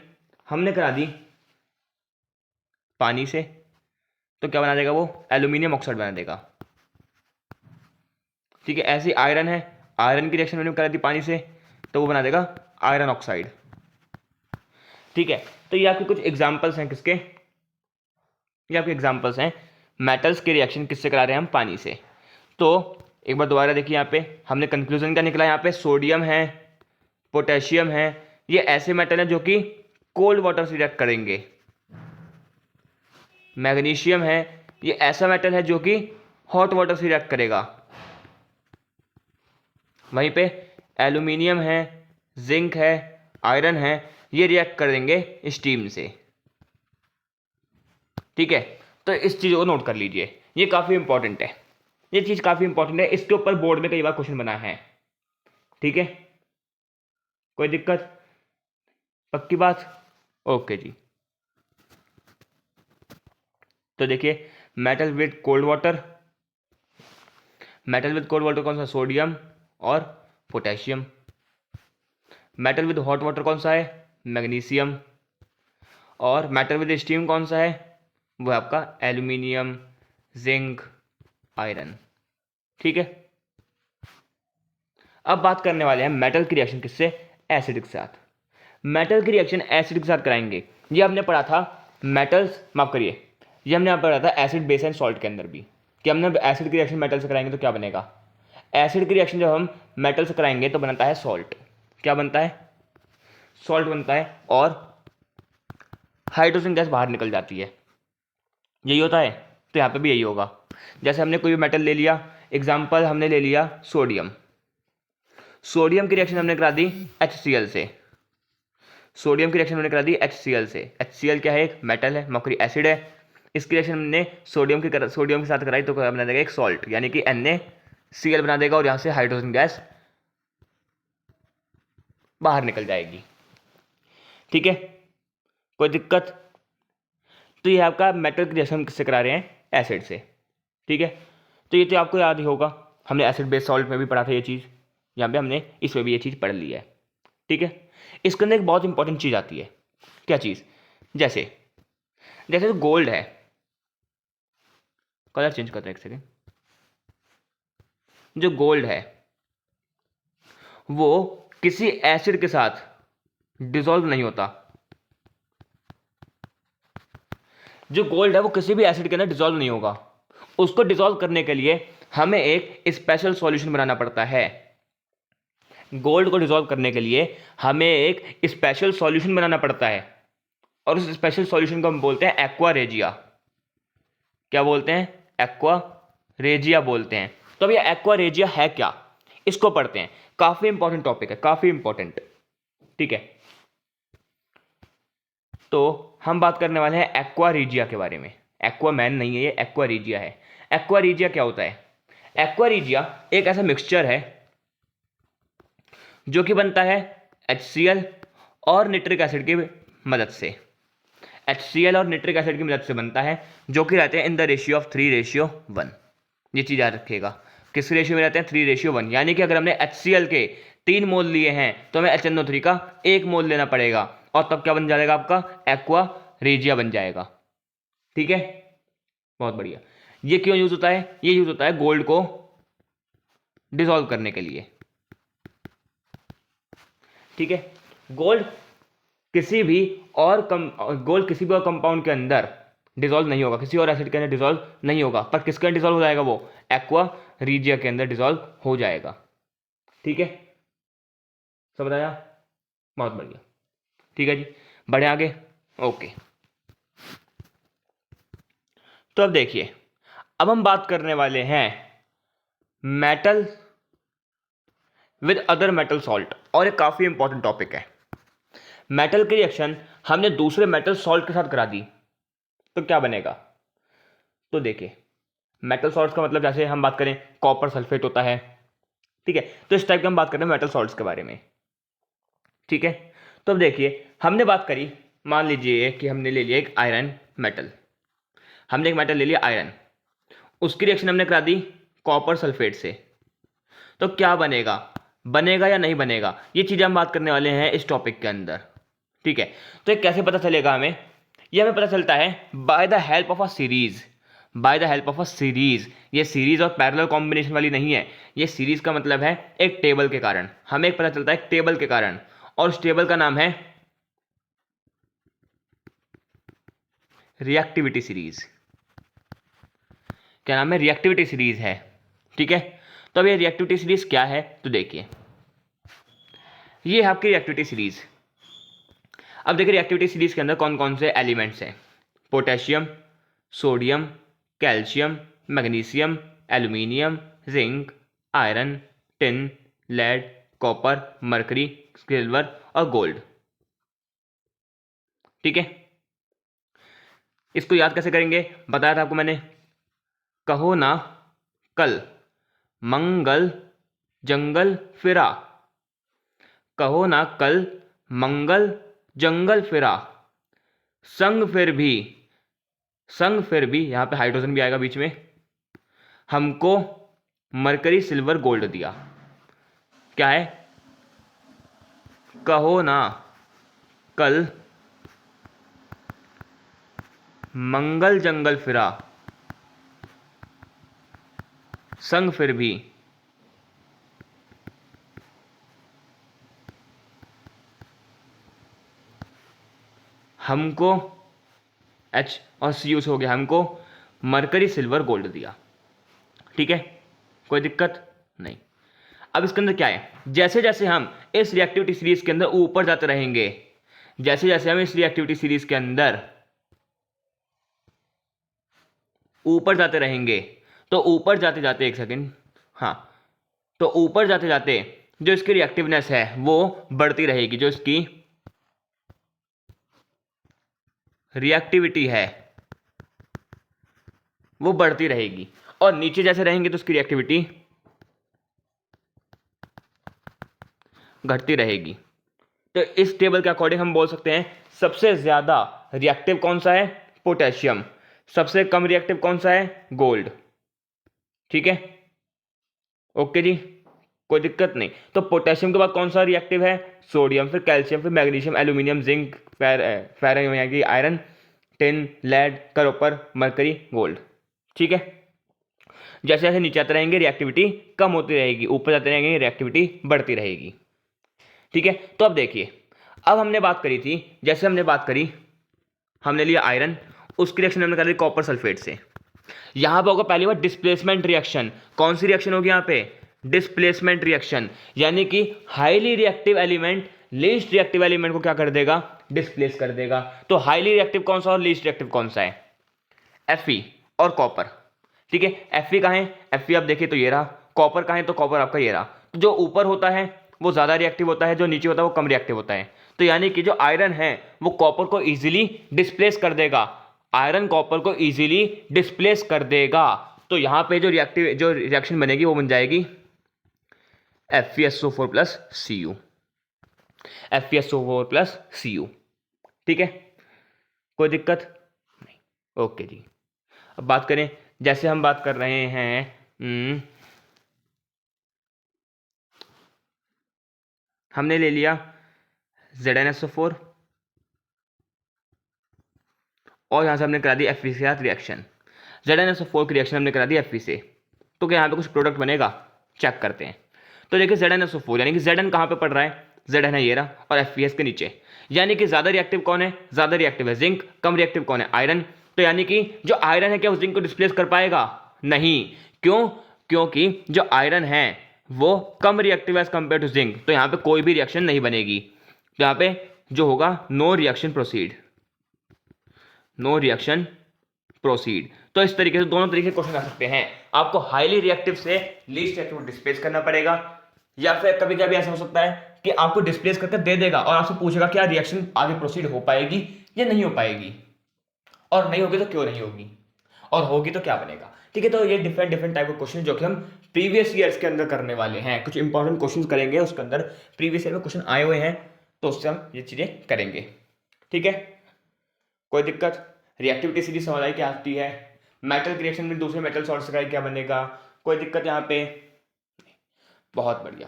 हमने करा दी पानी से, तो क्या बना देगा वो, एल्यूमिनियम ऑक्साइड बना देगा। ठीक है, ऐसी आयरन है, आयरन की रिएक्शन मैंने करा दी पानी से, तो वो बना देगा आयरन ऑक्साइड। ठीक है, तो ये आपके कुछ एग्जाम्पल्स हैं किसके, ये आपके एग्जाम्पल्स हैं मेटल्स के रिएक्शन किससे करा रहे हैं हम, पानी से। तो एक बार दोबारा देखिए, यहाँ पे हमने कंक्लूजन क्या निकला, यहाँ पे सोडियम है, पोटेशियम है, ये ऐसे मेटल हैं जो कि कोल्ड वाटर से रिएक्ट करेंगे। मैग्नीशियम है, ये ऐसा मेटल है जो कि हॉट वाटर से रिएक्ट करेगा। वहीं पे एल्यूमिनियम है, जिंक है, आयरन है, ये रिएक्ट करेंगे स्टीम से। ठीक है, तो इस चीज़ को नोट कर लीजिए, ये काफ़ी इंपॉर्टेंट है, ये चीज़ काफ़ी इंपॉर्टेंट है, इसके ऊपर बोर्ड में कई बार क्वेश्चन बना है। ठीक है, कोई दिक्कत, पक्की बात, ओके जी। तो देखिए, metal with cold water, metal with cold water कौन सा, सोडियम और potassium. Metal with hot water कौन सा है, मैग्नीशियम। और मेटल विद स्टीम कौन सा है, वो है आपका एल्यूमिनियम, जिंक, आयरन। ठीक है, अब बात करने वाले हैं मेटल की रिएक्शन किससे, एसिड के साथ। मेटल की रिएक्शन एसिड के साथ कराएंगे, ये हमने पढ़ा था मेटल्स, माफ करिए, ये हमने यहाँ पढ़ा था एसिड बेस एंड सॉल्ट के अंदर भी, कि हमने एसिड की रिएक्शन मेटल से कराएंगे तो क्या बनेगा, एसिड की रिएक्शन जब हम मेटल से कराएंगे तो बनता है सॉल्ट। क्या बनता है, सॉल्ट बनता है, और हाइड्रोजन गैस बाहर निकल जाती है। यही होता है, तो यहाँ पे भी यही होगा। जैसे हमने कोई भी मेटल ले लिया, एग्जाम्पल हमने ले लिया सोडियम, सोडियम की रिएक्शन हमने करा दी HCl से, सोडियम की रिएक्शन हमने करा दी HCl से। HCl क्या है, एक मेटल है, मर्क्यूरी एसिड है, इसकी रिएक्शन हमने सोडियम के साथ कराई तो बना देगा एक सॉल्ट, यानी कि NaCl बना देगा, और यहाँ से हाइड्रोजन गैस बाहर निकल जाएगी। ठीक है, कोई दिक्कत, तो ये आपका मेटल की रिएक्शन किससे करा रहे हैं, एसिड से। ठीक है, तो ये तो आपको याद ही होगा, हमने एसिड बेस सॉल्ट में भी पढ़ा था ये चीज़, यहाँ पे हमने इसमें भी ये चीज़ पढ़ ली है। ठीक है, इसके अंदर एक बहुत इंपॉर्टेंट चीज़ आती है, क्या चीज़, जैसे जैसे तो गोल्ड है, कलर चेंज करते हैं एक सेकेंड, जो गोल्ड है वो किसी एसिड के साथ डिसॉल्व नहीं होता, जो गोल्ड है वो किसी भी एसिड के अंदर डिसॉल्व नहीं होगा, उसको डिसॉल्व करने के लिए हमें एक स्पेशल सॉल्यूशन बनाना पड़ता है। गोल्ड को डिसॉल्व करने के लिए हमें एक स्पेशल सॉल्यूशन बनाना पड़ता है, और उस स्पेशल सॉल्यूशन को हम बोलते हैं एक्वा रेजिया। क्या बोलते हैं, एक्वा रेजिया बोलते हैं। तो अब ये एक्वा रेजिया है क्या, इसको पढ़ते हैं, काफी इंपॉर्टेंट टॉपिक है, काफी इंपॉर्टेंट। ठीक है, तो हम बात करने वाले हैं एक्वा रेजिया के बारे में। एक्वा मैन नहीं है ये, एक्वा रेजिया है। एक्वा रेजिया क्या होता है, एक्वा रेजिया एक ऐसा मिक्सचर है जो कि बनता है HCl और निट्रिक एसिड की मदद से। HCl और निट्रिक एसिड की मदद से बनता है, जो कि रहते हैं इन द रेशियो ऑफ 3:1। ये चीज याद रखिएगा, किस रेशियो में रहते हैं, 3:1। यानी कि अगर हमने HCl के 3 मोल लिए हैं तो हमें HNO3 का 1 मोल लेना पड़ेगा, और तब क्या बन जाएगा आपका, एक्वा रेजिया बन जाएगा। ठीक है, बहुत बढ़िया। ये क्यों यूज होता है, ये यूज होता है गोल्ड को डिसॉल्व करने के लिए। ठीक है, गोल्ड किसी भी और कंपाउंड के अंदर डिसॉल्व नहीं होगा, किसी और एसिड के अंदर डिसॉल्व नहीं होगा, पर किसके अंदर डिसॉल्व हो जाएगा, वो एक्वा रेजिया के अंदर डिसॉल्व हो जाएगा। ठीक है, समझ आया, बहुत बढ़िया। ठीक है जी, बढ़े आगे, ओके। तो अब देखिए, अब हम बात करने वाले हैं metal with other metal salt, और एक काफी इंपॉर्टेंट टॉपिक है। मेटल की रिएक्शन हमने दूसरे मेटल सॉल्ट के साथ करा दी तो क्या बनेगा, तो देखिए, मेटल सॉल्ट्स का मतलब जैसे हम बात करें कॉपर सल्फेट होता है। ठीक है, तो इस टाइप का हम बात करें मेटल सॉल्ट्स के बारे में। ठीक है, तो अब देखिए, हमने बात करी, मान लीजिए कि हमने ले लिया एक आयरन मेटल, हमने एक मेटल ले लिया आयरन, उसकी रिएक्शन हमने करा दी कॉपर सल्फेट से, तो क्या बनेगा, बनेगा या नहीं बनेगा, ये चीजें हम बात करने वाले हैं इस टॉपिक के अंदर। ठीक है, तो ये कैसे पता चलेगा हमें, ये हमें पता चलता है by the help of a series. By the help of a series. ये सीरीज और पैरेलल कॉम्बिनेशन वाली नहीं है, ये सीरीज का मतलब है एक टेबल के कारण, हमें पता चलता है एक टेबल के कारण, और उस टेबल का नाम है रिएक्टिविटी सीरीज। क्या नाम है? रिएक्टिविटी सीरीज है। ठीक है, तो अब ये रिएक्टिविटी सीरीज क्या है, तो देखिए ये है आपकी रिएक्टिविटी सीरीज। अब देखिए रिएक्टिविटी सीरीज के अंदर कौन कौन से एलिमेंट्स हैं। Potassium, sodium, calcium, magnesium, aluminium, zinc, iron, tin, lead, copper, mercury, silver और गोल्ड। ठीक है, इसको याद कैसे करेंगे, बताया था आपको मैंने। कहो ना कल मंगल जंगल फिरा, कहो ना कल मंगल जंगल फिरा, संग फिर भी, संग फिर भी, यहां पे हाइड्रोजन भी आएगा बीच में, हमको मरकरी सिल्वर गोल्ड दिया। क्या है? कहो ना कल मंगल जंगल फिरा, संग फिर भी हमको, एच और सी यूज हो गया, हमको मरकरी सिल्वर गोल्ड दिया। ठीक है, कोई दिक्कत नहीं। अब इसके अंदर क्या है, जैसे जैसे हम इस रिएक्टिविटी सीरीज के अंदर ऊपर जाते रहेंगे, जैसे जैसे हम इस रिएक्टिविटी सीरीज के अंदर ऊपर जाते रहेंगे, तो ऊपर जाते जाते, एक सेकेंड, हाँ, तो ऊपर जाते जाते जो इसकी रिएक्टिवनेस है वो बढ़ती रहेगी, जो इसकी रिएक्टिविटी है वो बढ़ती रहेगी, और नीचे जैसे रहेंगे तो उसकी रिएक्टिविटी घटती रहेगी। तो इस टेबल के अकॉर्डिंग हम बोल सकते हैं सबसे ज्यादा रिएक्टिव कौन सा है, पोटेशियम, सबसे कम रिएक्टिव कौन सा है, गोल्ड। ठीक है, ओके जी, कोई दिक्कत नहीं। तो पोटेशियम के बाद कौन सा रिएक्टिव है, सोडियम, फिर कैल्शियम, फिर मैग्नीशियम, एल्यूमिनियम, जिंक, फेरन, iron, tin, lead, copper, mercury, gold. ठीक है, जैसे जैसे नीचे आते रहेंगे रिएक्टिविटी कम होती रहेगी, ऊपर जाते रहेंगे रिएक्टिविटी बढ़ती रहेगी। ठीक है, तो अब देखिए, अब हमने बात करी थी, जैसे हमने बात करी, हमने लिया आयरन, उसकी रिएक्शन हमने करी कॉपर सल्फेट से। यहां पर होगा पहली बार डिस्प्लेसमेंट रिएक्शन। कौन सी रिएक्शन होगी यहां पे, डिस्प्लेसमेंट रिएक्शन, यानी कि highly reactive element least reactive element को क्या कर देगा, डिस्प्लेस कर देगा। तो हाईली रिएक्टिव कौन सा और लीस्ट रिएक्टिव कौन सा है, Fe और कॉपर। ठीक है, Fe कहां है, Fe आप देखिए तो ये रहा, कॉपर कहां है, तो कॉपर आपका ये रहा। तो जो ऊपर होता है वो ज्यादा रिएक्टिव होता है, जो नीचे होता है वो कम रिएक्टिव होता है। तो यानी कि जो आयरन है वो कॉपर को इजीली डिस्प्लेस कर देगा, आयरन कॉपर को इजीली डिस्प्लेस कर देगा। तो यहां पे जो रिएक्शन बनेगी वो बन जाएगी FeSO4 plus Cu, FeSO4 plus Cu। ठीक है, कोई दिक्कत नहीं, ओके जी। अब बात करें, जैसे हम बात कर रहे हैं, हमने ले लिया ZnSO4 और यहां से हमने करा दी Fe के साथ रिएक्शन। ZnSO4 की रिएक्शन हमने करा दी Fe से, तो क्या यहां पे कुछ प्रोडक्ट बनेगा, चेक करते हैं। तो देखिए ZnSO4 यानी कि Zn कहां पे पड़ रहा है, Zn है ये रहा, और FeS के नीचे, यानी कि ज्यादा रिएक्टिव कौन है, ज्यादा रिएक्टिव है जिंक, कम रिएक्टिव कौन है, आयरन। तो यानी कि जो आयरन है क्या उस जिंक को डिस्प्लेस कर पाएगा, नहीं। क्यों, क्योंकि जो आयरन है वो कम रिएक्टिव है एज कंपेयर टू जिंक, तो यहां पे कोई भी रिएक्शन नहीं बनेगी। तो यहां पे जो होगा no reaction proceed, no reaction proceed. तो इस तरीके से दोनों तरीके क्वेश्चन आ सकते हैं, आपको हाईली रिएक्टिव से लीस्ट रिएक्टिव डिस्प्लेस करना पड़ेगा, या फिर कभी कभी ऐसा हो सकता है कि आपको डिस्प्लेस करके दे देगा और आपसे पूछेगा क्या रिएक्शन आगे प्रोसीड हो पाएगी या नहीं हो पाएगी, और नहीं होगी तो क्यों नहीं होगी, और होगी तो क्या बनेगा। ठीक है, तो ये डिफरेंट डिफरेंट टाइप के क्वेश्चन जो कि हम प्रीवियस ईयर्स के अंदर करने वाले हैं, कुछ इंपॉर्टेंट क्वेश्चन करेंगे उसके अंदर प्रीवियस ईयर में क्वेश्चन आए हुए हैं, तो उससे हम ये चीजें करेंगे। ठीक है, कोई दिक्कत, रिएक्टिविटी सीरीज समझ आई क्या आती है, मेटल की रिएक्शन में दूसरे मेटल सॉल्ट से क्या बनेगा, कोई दिक्कत यहाँ पे, बहुत बढ़िया।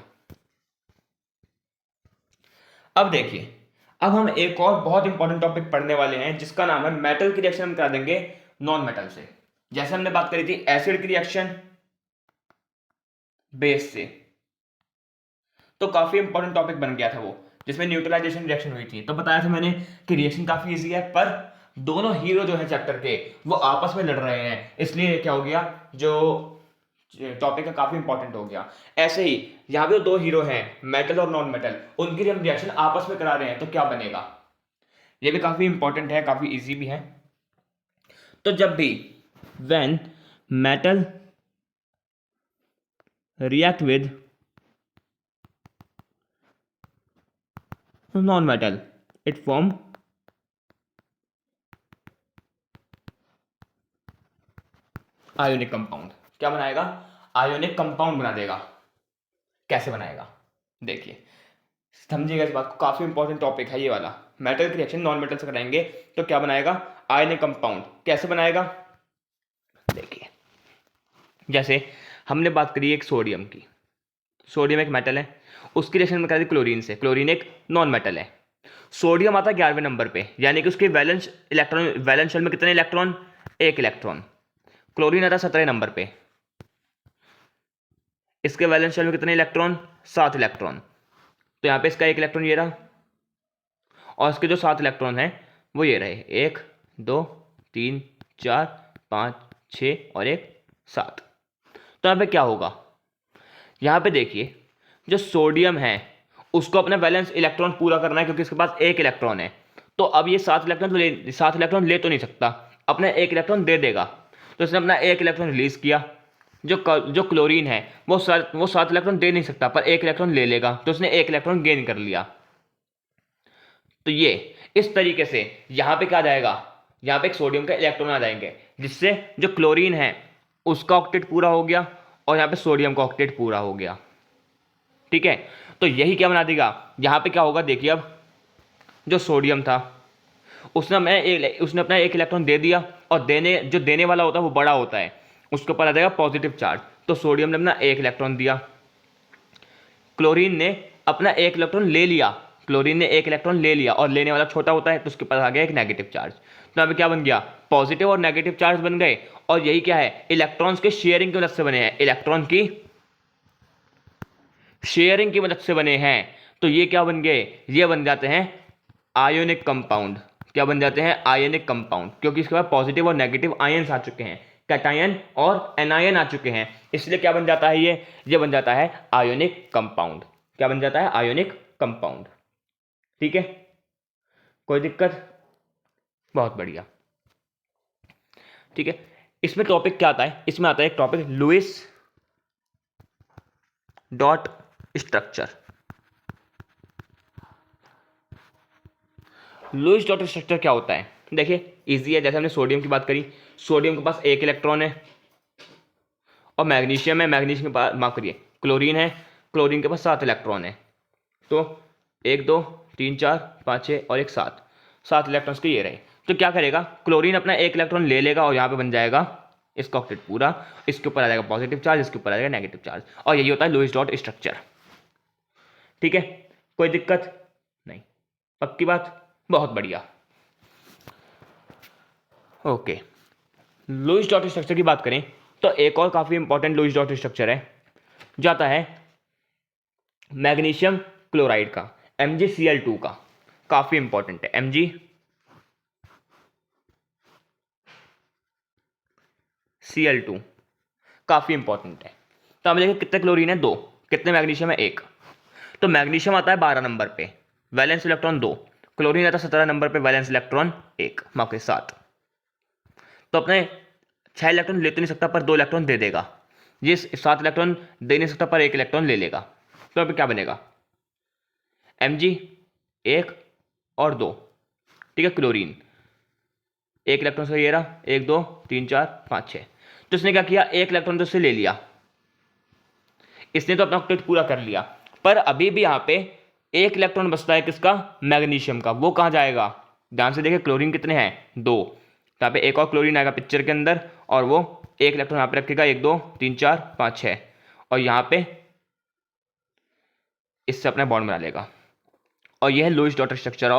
अब देखिए, अब हम एक और बहुत इंपॉर्टेंट टॉपिक पढ़ने वाले हैं जिसका नाम है मेटल की रिएक्शन हम करा देंगे नॉन मेटल से। जैसे हमने बात करी थी एसिड की रिएक्शन बेस से, तो काफी इंपॉर्टेंट टॉपिक बन गया था वो, जिसमें न्यूट्रलाइजेशन रिएक्शन हुई थी। तो बताया था मैंने कि रिएक्शन काफी इजी है, पर दोनों हीरो जो है चैप्टर के वो आपस में लड़ रहे हैं, इसलिए क्या हो गया, जो टॉपिक है काफी इंपॉर्टेंट हो गया। ऐसे ही यहाँ पे दो हीरो हैं, मेटल और नॉन मेटल, उनकी हम रिएक्शन आपस में करा रहे हैं, तो क्या बनेगा, ये भी काफी इंपॉर्टेंट है, काफी इजी भी है। तो जब भी when metal react with non metal, it form ionic compound. क्या बनाएगा, आयोनिक कंपाउंड बना देगा। कैसे बनाएगा, देखिए समझिएगा इस बात को, काफी इंपॉर्टेंट टॉपिक है ये वाला। मेटल की रिएक्शन नॉन मेटल से कराएंगे तो क्या बनाएगा, आयोनिक कंपाउंड। कैसे बनाएगा, देखिए जैसे हमने बात करी एक सोडियम की, सोडियम एक मेटल है, उसकी रिएक्शन में करा दी क्लोरीन से, क्लोरीन एक नॉन मेटल है। सोडियम आता है 11वें नंबर पे, यानी कि उसके वैलेंस इलेक्ट्रॉन, वैलेंस शेल में कितने इलेक्ट्रॉन, एक इलेक्ट्रॉन। क्लोरीन आता है 17वें नंबर पे, इसके वैलेंस शेल में कितने इलेक्ट्रॉन, 7 इलेक्ट्रॉन। तो यहाँ पे इसका एक इलेक्ट्रॉन ये रहा, और इसके जो 7 इलेक्ट्रॉन हैं वो ये रहे, 1 2 3 4 5 6 और एक 7। तो यहाँ पे क्या होगा, यहाँ पे देखिए जो सोडियम है उसको अपना वैलेंस इलेक्ट्रॉन पूरा करना है, क्योंकि इसके पास एक इलेक्ट्रॉन है। तो अब ये 7 इलेक्ट्रॉन ले तो नहीं सकता, अपना एक इलेक्ट्रॉन दे देगा। तो इसने अपना एक इलेक्ट्रॉन रिलीज किया। जो क्लोरीन है वो 7 इलेक्ट्रॉन दे नहीं सकता, पर एक इलेक्ट्रॉन ले लेगा, तो उसने एक इलेक्ट्रॉन गेन कर लिया। तो ये इस तरीके से यहां पे क्या आ जाएगा, यहां पे एक सोडियम का इलेक्ट्रॉन आ जाएंगे, जिससे जो क्लोरीन है उसका ऑक्टेट पूरा हो गया, और यहां पे सोडियम का ऑक्टेट पूरा हो गया। ठीक है, तो यही क्या बना देगा, यहां पे क्या होगा, देखिए अब जो सोडियम था उसने अपना एक इलेक्ट्रॉन दे दिया, और देने वाला होता है वो बड़ा होता है, उसके ऊपर आ जाएगा पॉजिटिव चार्ज। तो सोडियम ने अपना एक इलेक्ट्रॉन दिया, क्लोरीन ने अपना एक इलेक्ट्रॉन ले लिया, क्लोरीन ने एक इलेक्ट्रॉन ले लिया, और लेने वाला छोटा होता है, तो उसके पास आ गया एक नेगेटिव चार्ज। तो यहाँ पे क्या बन गया, पॉजिटिव और नेगेटिव चार्ज बन गए। और यही क्या है, इलेक्ट्रॉन्स के शेयरिंग की मदद से बने हैं, इलेक्ट्रॉन की शेयरिंग की मदद से बने हैं। तो ये क्या बन गए, ये बन जाते हैं आयोनिक कंपाउंड। क्या बन जाते हैं, आयोनिक कंपाउंड, क्योंकि इसके बाद पॉजिटिव और नेगेटिव आयंस आ चुके हैं, कैटायन और एनायन आ चुके हैं, इसलिए क्या बन जाता है, ये बन जाता है आयोनिक कंपाउंड। क्या बन जाता है, आयोनिक कंपाउंड। ठीक है, कोई दिक्कत, बहुत बढ़िया। ठीक है, इसमें टॉपिक क्या आता है, इसमें आता है एक topic Lewis dot structure. Lewis dot structure क्या होता है, देखिए इजी है। जैसे हमने सोडियम की बात करी, सोडियम के पास एक इलेक्ट्रॉन है, और मैग्नीशियम है, मैग्नीशियम के पास, माफ करिए, क्लोरीन है, क्लोरीन के पास 7 इलेक्ट्रॉन है। तो 1 2 3 4 5 6 और एक 7 इलेक्ट्रॉन्स के ये रहे। तो क्या करेगा, क्लोरीन अपना एक इलेक्ट्रॉन ले लेगा, और यहाँ पे बन जाएगा इसका ऑक्टेट पूरा, इसके ऊपर आ जाएगा पॉजिटिव चार्ज, इसके ऊपर आ जाएगा नेगेटिव चार्ज, और यही होता है लुईस डॉट स्ट्रक्चर। ठीक है, कोई दिक्कत नहीं, पक्की बात, बहुत बढ़िया। ओके, लुईस डॉट स्ट्रक्चर की बात करें तो एक और काफी इंपॉर्टेंट लुईस डॉट स्ट्रक्चर है, जाता है मैग्नीशियम क्लोराइड का, MgCl2 का, काफी इंपॉर्टेंट है MgCl2, काफी इंपॉर्टेंट है। तो हम देखें कितने क्लोरीन है, 2, कितने मैग्नीशियम है, 1। तो मैग्नीशियम आता है 12 नंबर पे, वैलेंस इलेक्ट्रॉन 2, क्लोरीन आता है 17 नंबर पे, वैलेंस इलेक्ट्रॉन 1, माफ 7। तो अपने 6 इलेक्ट्रॉन ले तो नहीं सकता, पर 2 इलेक्ट्रॉन दे देगा। ये 7 इलेक्ट्रॉन दे नहीं सकता, पर 1 इलेक्ट्रॉन ले लेगा। तो अभी क्या बनेगा, Mg 1 और 2, ठीक है, क्लोरीन एक इलेक्ट्रॉन से ये रहा, 1 2 3 4 5 6। तो इसने क्या किया, एक इलेक्ट्रॉन तो इससे ले लिया, इसने तो अपना ऑक्टेट पूरा कर लिया, पर अभी भी यहाँ पे एक इलेक्ट्रॉन बचता है, किसका, मैग्नीशियम का। वो कहाँ जाएगा, ध्यान से देखिए, क्लोरीन कितने हैं, 2, तो यहाँ पे एक और क्लोरीन आएगा पिक्चर के अंदर, और वो एक इलेक्ट्रॉन यहाँ पे रखेगा, 1 2 3 4 5 6, और यहाँ पे इससे अपना बॉन्ड बना लेगा। और यह है Lewis dot structure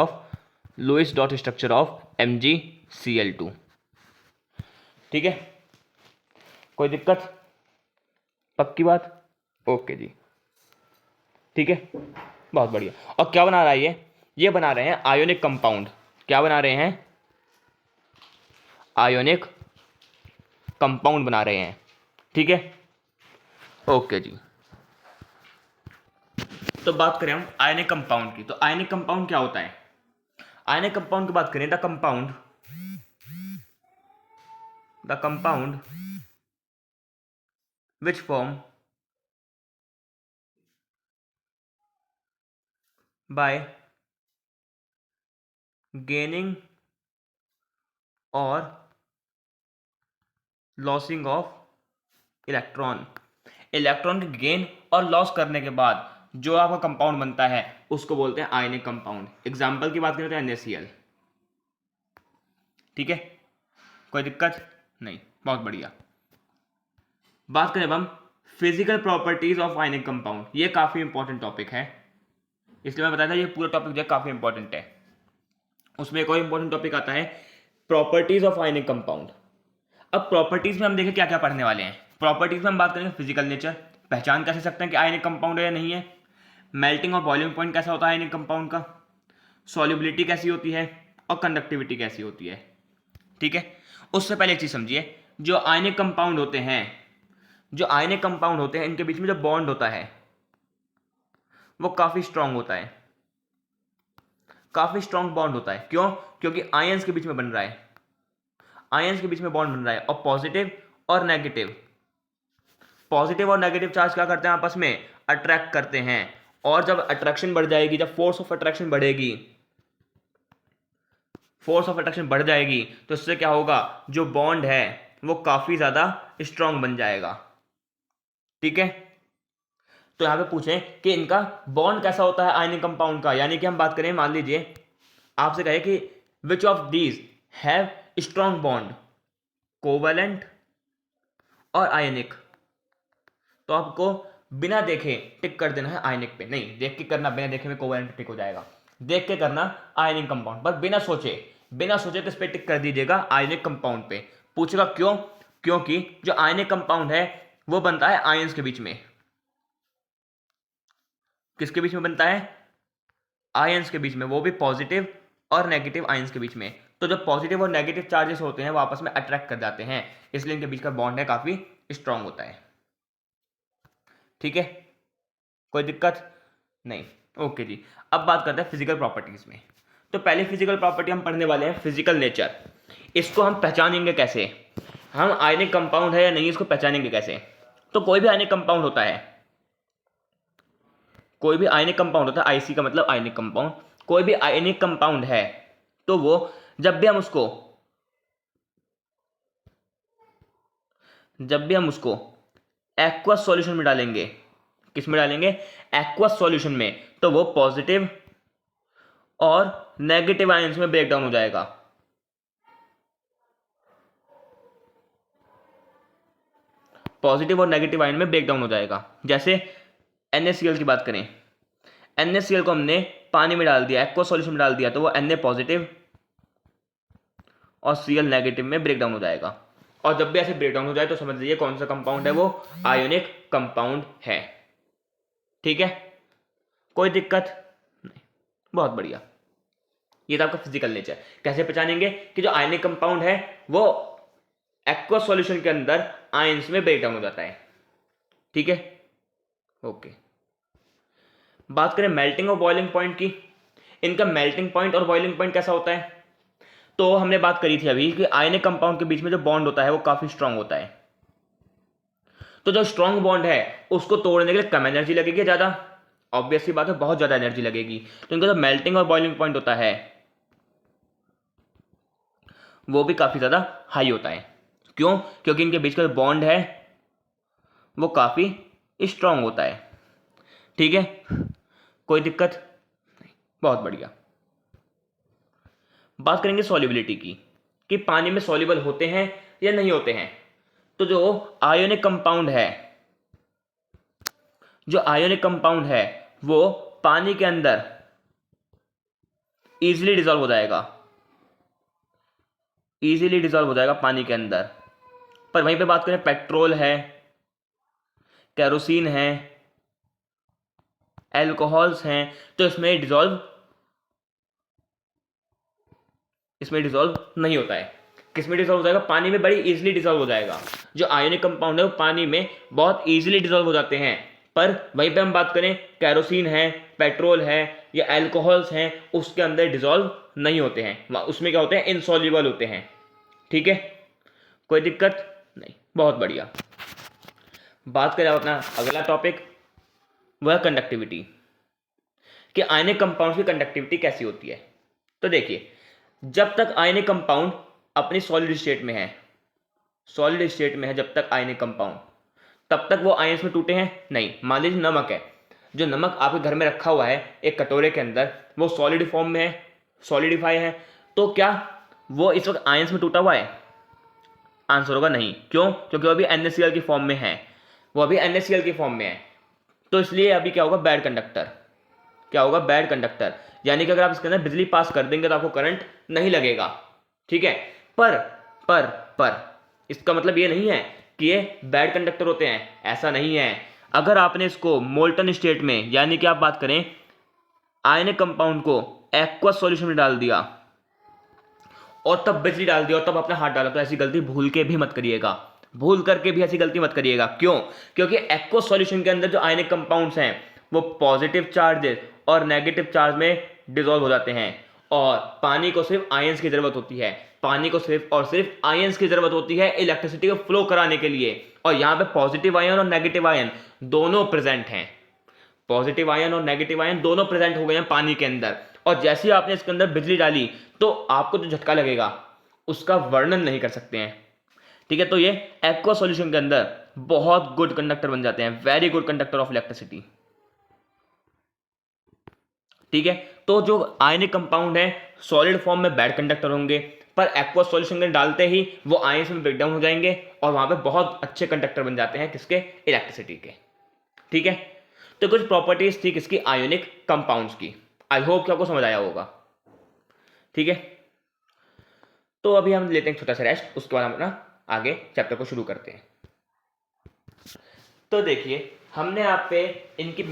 of MgCl2। ठीक है, कोई दिक्कत? पक्की बात? ओके जी, ठीक है, बहुत बढ़िया। और क्या बना रहा है ये बना रहे हैं आयोनिक कंपाउंड। क्या बना रहे हैं? आयोनिक कंपाउंड बना रहे हैं, ठीक है, ओके जी। तो बात करें हम आयनिक कंपाउंड की, तो आयनिक कंपाउंड क्या होता है? आयनिक कंपाउंड की बात करें, the compound which form by gaining और लॉसिंग ऑफ इलेक्ट्रॉन। इलेक्ट्रॉन के गेन और लॉस करने के बाद जो आपका कंपाउंड बनता है उसको बोलते हैं आयनिक कंपाउंड। एग्जांपल की बात करें तो NaCl, ठीक है, कोई दिक्कत नहीं, बहुत बढ़िया। बात करें अब हम physical properties of ionic compound. ये काफी इंपॉर्टेंट टॉपिक है, इसलिए मैं बताया था ये पूरा टॉपिक जो है काफी इंपॉर्टेंट है। उसमें एक और इंपॉर्टेंट टॉपिक आता है प्रॉपर्टीज ऑफ आयनिक कंपाउंड। अब प्रॉपर्टीज में हम देखें क्या क्या पढ़ने वाले हैं। प्रॉपर्टीज में हम बात करेंगे फिजिकल नेचर, पहचान कैसे सकते हैं कि आयनिक कंपाउंड है या नहीं है। मेल्टिंग और बॉइलिंग पॉइंट कैसा होता है आयनिक कंपाउंड का, सॉल्युबिलिटी कैसी होती है और कंडक्टिविटी कैसी होती है, ठीक है। उससे पहले एक चीज समझिए, जो आयनिक कंपाउंड होते हैं इनके बीच में जो बॉन्ड होता है वो काफी स्ट्रांग होता है, काफी स्ट्रांग बॉन्ड होता है। क्यों? क्योंकि आयंस के बीच में बन रहा है, आयंस के बीच में बॉन्ड बन रहा है। और पॉजिटिव और नेगेटिव चार्ज क्या करते हैं आपस में? अट्रैक्ट करते हैं। और जब अट्रैक्शन बढ़ जाएगी, जब फोर्स ऑफ अट्रैक्शन बढ़ जाएगी तो इससे क्या होगा, जो बॉन्ड है वो काफी ज्यादा स्ट्रांग बन जाएगा, ठीक है। तो यहां पे पूछें कि इनका बॉन्ड कैसा होता है आयनिक कंपाउंड का, यानी कि हम बात करें, मान लीजिए आपसे कहे कि which of these have strong bond, covalent और आयनिक, तो आपको बिना देखे टिक कर देना है आयनिक पे। नहीं, देख के करना, बिना देखे में कोवैलेंट टिक हो जाएगा। देख के करना आयनिक कंपाउंड, बस बिना सोचे किस पे टिक कर दीजिएगा? आयनिक कंपाउंड पे। पूछेगा क्यों? क्योंकि जो आयनिक कंपाउंड है वो बनता है आयंस के बीच में। किसके बीच में बनता है? आयंस के बीच में, वो भी पॉजिटिव और नेगेटिव आयंस के बीच में। तो जो पॉजिटिव और नेगेटिव चार्जेस होते हैं वो आपस में अट्रैक्ट कर जाते हैं, इसलिए इनके बीच का बॉन्ड है काफी स्ट्रांग होता है, ठीक है, कोई दिक्कत नहीं, ओके जी। अब बात करते हैं फिजिकल प्रॉपर्टीज में। तो पहली फिजिकल प्रॉपर्टी हम पढ़ने वाले हैं फिजिकल नेचर। इसको हम पहचानेंगे कैसे, हम आयनिक कंपाउंड है या नहीं इसको पहचानेंगे कैसे? तो कोई भी आयनिक कंपाउंड होता है, आईसी का मतलब आयनिक कंपाउंड, कोई भी आयनिक कंपाउंड है तो वो जब भी हम उसको एक्वस सॉल्यूशन में डालेंगे, किस में डालेंगे? एक्वस सॉल्यूशन में, तो वो पॉजिटिव और नेगेटिव आयंस में ब्रेक डाउन हो जाएगा। पॉजिटिव और नेगेटिव आयन में ब्रेक डाउन हो जाएगा। जैसे NaCl की बात करें, NaCl को हमने पानी में डाल दिया, एक्वस सॉल्यूशन में डाल दिया, तो वो Na पॉजिटिव और Cl नेगेटिव में ब्रेक डाउन हो जाएगा। और जब भी ऐसे ब्रेक डाउन हो जाए तो समझ लीजिए कौन सा कंपाउंड है, वो आयोनिक कंपाउंड है, ठीक है, कोई दिक्कत नहीं, बहुत बढ़िया। ये था आपका फिजिकल नेचर। कैसे पहचानेंगे कि जो आयनिक कंपाउंड है वो एक्वस सॉल्यूशन के अंदर आयंस में ब्रेक डाउन हो जाता है, ठीक है, ओके। बात करें मेल्टिंग और बॉइलिंग पॉइंट की। इनका मेल्टिंग पॉइंट और बॉइलिंग पॉइंट कैसा होता है? तो हमने बात करी थी अभी कि आयनिक कंपाउंड के बीच में जो बॉन्ड होता है वो काफी स्ट्रांग होता है। तो जो स्ट्रांग बॉन्ड है उसको तोड़ने के लिए कम एनर्जी लगेगी, ज्यादा, ऑब्वियसली बात है, बहुत ज्यादा एनर्जी लगेगी। तो इनका जो मेल्टिंग और बॉइलिंग पॉइंट होता है वो भी काफी ज्यादा हाई होता है। क्यों? क्योंकि इनके बीच का जो बॉन्ड है वो काफी स्ट्रांग होता है, ठीक है, कोई दिक्कत नहीं, बहुत बढ़िया। बात करेंगे सॉल्युबिलिटी की, कि पानी में सॉल्युबल होते हैं या नहीं होते हैं। तो जो आयोनिक कंपाउंड है वो पानी के अंदर इजीली डिसॉल्व हो जाएगा, पानी के अंदर, पर वहीं पे बात करें पेट्रोल है, केरोसिन है, एल्कोहल्स हैं, तो इसमें डिसॉल्व नहीं होता है। किस में डिसॉल्व हो जाएगा? पानी में बड़ी इजीली डिसॉल्व हो जाएगा। जो आयोनिक कंपाउंड है वो पानी में बहुत इजीली डिसॉल्व हो जाते हैं। पर वहीं पे हम बात करें केरोसिन है, पेट्रोल है या एल्कोहल्स हैं, उसके अंदर डिसॉल्व नहीं होते हैं। उसमें क्या होते हैं? इनसॉल्युबल होते हैं। ठीक है, कोई दिक्कत नहीं, बहुत बढ़िया। बात करें अपना अगला टॉपिक, वह कंडक्टिविटी, कि आयनिक कंपाउंड की कंडक्टिविटी कैसी होती है। तो देखिए, जब तक आयनिक कंपाउंड अपनी सॉलिड स्टेट में है, जब तक आयनिक कंपाउंड, तब तक वो आयंस में टूटे हैं नहीं। मान लीजिए नमक है, जो नमक आपके घर में रखा हुआ है एक कटोरे के अंदर, वो सॉलिड फॉर्म में है, सॉलिडिफाई है, तो क्या वो इस वक्त आयंस में टूटा हुआ है? आंसर होगा नहीं। क्यों? क्योंकि वो अभी NaCl की फॉर्म में है, तो इसलिए अभी क्या होगा? Bad conductor. यानी कि अगर आप इसके अंदर बिजली पास कर देंगे तो आपको करंट नहीं लगेगा। ठीक है, पर इसका मतलब ये नहीं है कि ये बैड कंडक्टर होते हैं, ऐसा नहीं है। अगर आपने इसको मोल्टन स्टेट में, यानी कि आप बात करें आयनिक कंपाउंड को एक्वस सॉल्यूशन में डाल दिया और तब बिजली डाल दिया और तब अपना हाथ डाला, तो ऐसी गलती भूल करके भी मत करिएगा। क्यों? क्योंकि एक्वस सॉल्यूशन के अंदर जो आयनिक कंपाउंड्स हैं वो पॉजिटिव चार्जेस और नेगेटिव चार्ज में डिसॉल्व हो जाते हैं, और पानी को सिर्फ आयंस की जरूरत होती है इलेक्ट्रिसिटी को फ्लो कराने के लिए। और यहां पे पॉजिटिव आयन और नेगेटिव आयन दोनों प्रेजेंट हो गए हैं पानी के अंदर। और जैसे ही आपने इसके अंदर बिजली डाली तो आपको जो झटका लगेगा उसका वर्णन नहीं कर सकते हैं। ठीक है, तो ये एक्वा सॉल्यूशन के अंदर बहुत गुड कंडक्टर बन जाते हैं, very good conductor of electricity. ठीक है, तो जो आयनिक कंपाउंड है सॉलिड फॉर्म में बैड कंडक्टर होंगे, पर एक्वा सॉल्यूशन में डालते ही वो आयंस में ब्रेकडाउन हो जाएंगे और वहां पे बहुत अच्छे कंडक्टर बन जाते हैं, किसके? इलेक्ट्रिसिटी के। ठीक है, तो कुछ प्रॉपर्टीज थी किसकी? आयोनिक कंपाउंड्स की। आई होप कि आपको समझ आया होगा। ठीक है, तो अभी हम लेते हैं छोटा सा रेस्ट, उसके बाद हम अपना आगे चैप्टर को शुरू करते हैं। तो देखिए, हमने आप पे इनकी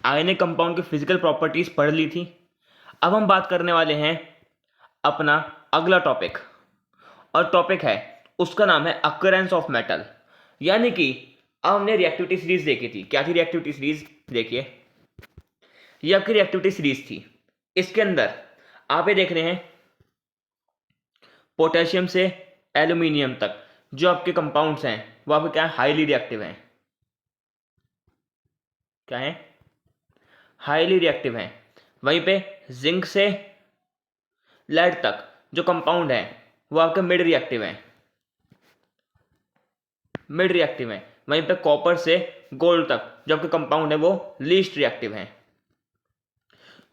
आयनिक कंपाउंड की फिजिकल प्रॉपर्टीज पढ़ ली थी। अब हम बात करने वाले हैं अपना अगला टॉपिक, और टॉपिक है, उसका नाम है अकरेंस ऑफ मेटल। यानी कि अब हमने रिएक्टिविटी सीरीज देखी थी। क्या थी रिएक्टिविटी सीरीज? देखिए, ये आपकी रिएक्टिविटी सीरीज थी। इसके अंदर आप ये देख रहे हैं पोटेशियम से एल्यूमिनियम तक जो आपके कंपाउंड्स हैं वो आपके क्या है? हाईली रिएक्टिव हैं। क्या है? हाईली रिएक्टिव हैं। वहीं पे जिंक से लेड तक जो कंपाउंड है वो आपके मिड रिएक्टिव हैं। वहीं पे कॉपर से गोल्ड तक जो आपके कंपाउंड है वो लीस्ट रिएक्टिव हैं।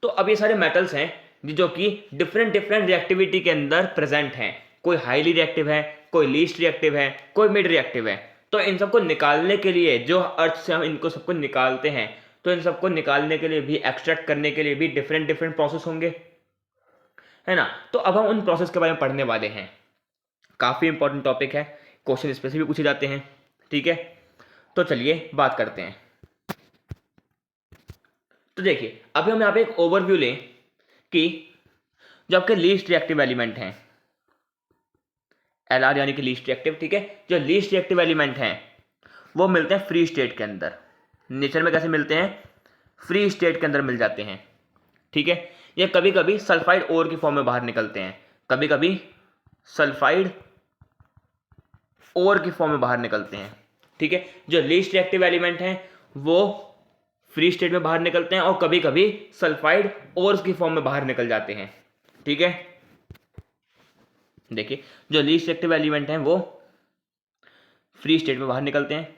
तो अब ये सारे मेटल्स हैं जो कि डिफरेंट रिएक्टिविटी के अंदर प्रेजेंट हैं। कोई हाईली रिएक्टिव है, कोई लीस्ट रिएक्टिव है, कोई मिड रिएक्टिव है। तो इन सबको निकालने के लिए, जो अर्थ से हम इनको सबको निकालते हैं, तो इन सबको निकालने के लिए भी, एक्सट्रैक्ट करने के लिए भी डिफरेंट प्रोसेस होंगे, है ना। तो अब हम उन प्रोसेस के बारे में पढ़ने वाले हैं। काफी इंपॉर्टेंट टॉपिक है, क्वेश्चन इस पे से भी पूछे जाते हैं। ठीक है, तो चलिए बात करते हैं। तो देखिए, अभी हम यहाँ पे एक ओवरव्यू लें कि जो आपके लीस्ट रिएक्टिव एलिमेंट हैं, LR यानी कि लीस्ट रिएक्टिव। ठीक है, जो लीस्ट रिएक्टिव एलिमेंट हैं वो मिलते हैं फ्री स्टेट के अंदर। नेचर में कैसे मिलते हैं? फ्री स्टेट के अंदर मिल जाते हैं। ठीक है, ये कभी कभी सल्फाइड ओर की फॉर्म में बाहर निकलते हैं, ठीक है, जो लीस्ट रिएक्टिव एलिमेंट हैं वो फ्री स्टेट में बाहर निकलते हैं और कभी कभी सल्फाइड ओर्स की फॉर्म में बाहर निकल जाते हैं। ठीक है, देखिए, जो लीस्ट रिएक्टिव एलिमेंट हैं वो फ्री स्टेट में बाहर निकलते हैं।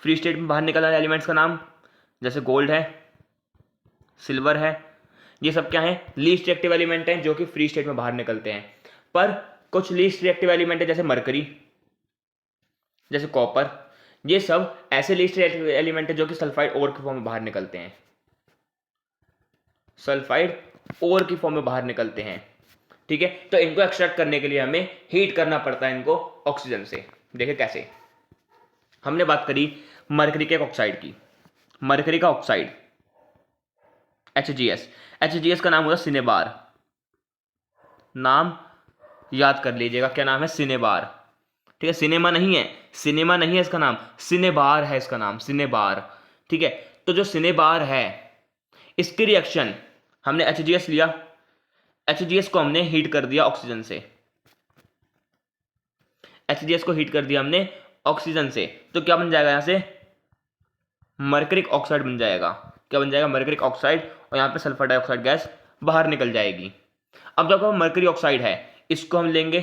फ्री स्टेट में बाहर निकल रहे एलिमेंट्स का नाम, जैसे गोल्ड है, सिल्वर है, ये सब क्या है? लीस्ट रिएक्टिव एलिमेंट हैं जो कि फ्री स्टेट में बाहर निकलते हैं। पर कुछ लीस्ट रिएक्टिव एलिमेंट है जैसे मरकरी, जैसे कॉपर, ये सब ऐसे लीस्ट रिएक्टिव एलिमेंट है जो कि सल्फाइड ओर की फॉर्म में बाहर निकलते हैं। ठीक है, तो इनको एक्सट्रैक्ट करने के लिए हमें हीट करना पड़ता है इनको ऑक्सीजन से। देखिए कैसे, हमने बात करी मरकरी के ऑक्साइड की, मरकरी का ऑक्साइड HGS, HGS का नाम होता है सिनेबार, नाम याद कर लीजिएगा, क्या नाम है, सिनेबार। ठीक है, सिनेमा नहीं है, सिनेमा नहीं है इसका नाम, सिनेबार है इसका नाम, सिनेबार। ठीक है, तो जो सिनेबार है इसकी रिएक्शन, हमने HGS लिया, HGS को हमने हीट कर दिया ऑक्सीजन से, HGS को हीट कर दिया हमने ऑक्सीजन से, तो क्या बन जाएगा, यहां से मरकरिक ऑक्साइड बन जाएगा। क्या बन जाएगा, मरकरिक ऑक्साइड, और यहां पे सल्फर डाइऑक्साइड गैस बाहर निकल जाएगी। अब जब मरकरी ऑक्साइड है, इसको हम लेंगे,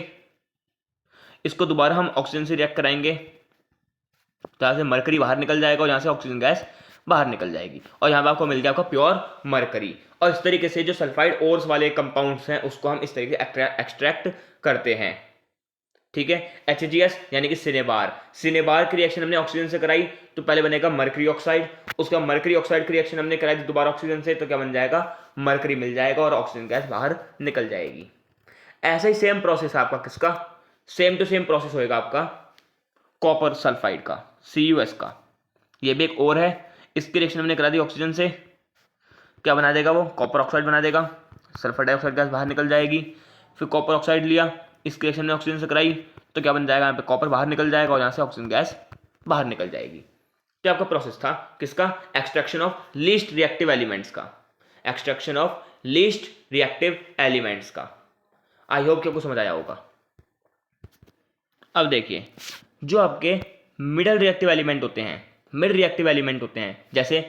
इसको दोबारा हम ऑक्सीजन से रिएक्ट कराएंगे, तो यहां से मरकरी बाहर निकल जाएगा और यहां से ऑक्सीजन गैस बाहर निकल जाएगी, और यहां पर आपको मिल गया आपका प्योर मरकरी। और इस तरीके से जो सल्फाइड ओर्स वाले कंपाउंड्स हैं उसको हम इस तरीके से एक्सट्रैक्ट करते हैं। ठीक है, HGS यानी कि सिनेबार, सिनेबार की रिएक्शन हमने ऑक्सीजन से कराई तो पहले बनेगा मरकरी ऑक्साइड, उसका मरकरी ऑक्साइड की रिएक्शन हमने कराई दोबारा ऑक्सीजन से, तो क्या बन जाएगा, मरकरी मिल जाएगा और ऑक्सीजन गैस बाहर निकल जाएगी। ऐसा ही सेम प्रोसेस है आपका किसका, सेम टू सेम प्रोसेस होएगा आपका कॉपर सल्फाइड का, CuS का, ये भी एक और है, इसकी रिएक्शन हमने करा दी ऑक्सीजन से, क्या बना देगा वो, कॉपर ऑक्साइड बना देगा, सल्फर डाइऑक्साइड गैस बाहर निकल जाएगी। फिर कॉपर ऑक्साइड लिया, इसकी रिएक्शन ने ऑक्सीजन से कराई, तो क्या बन जाएगा, यहाँ पे कॉपर बाहर निकल जाएगा और यहाँ से ऑक्सीजन गैस बाहर निकल जाएगी। तो आपका प्रोसेस था किसका, extraction of least reactive elements का, extraction of least reactive elements का। आई होप कि आपको समझ आया होगा। अब देखिए, जो आपके मिडल रिएक्टिव एलिमेंट होते हैं, मिड रिएक्टिव एलिमेंट होते हैं, जैसे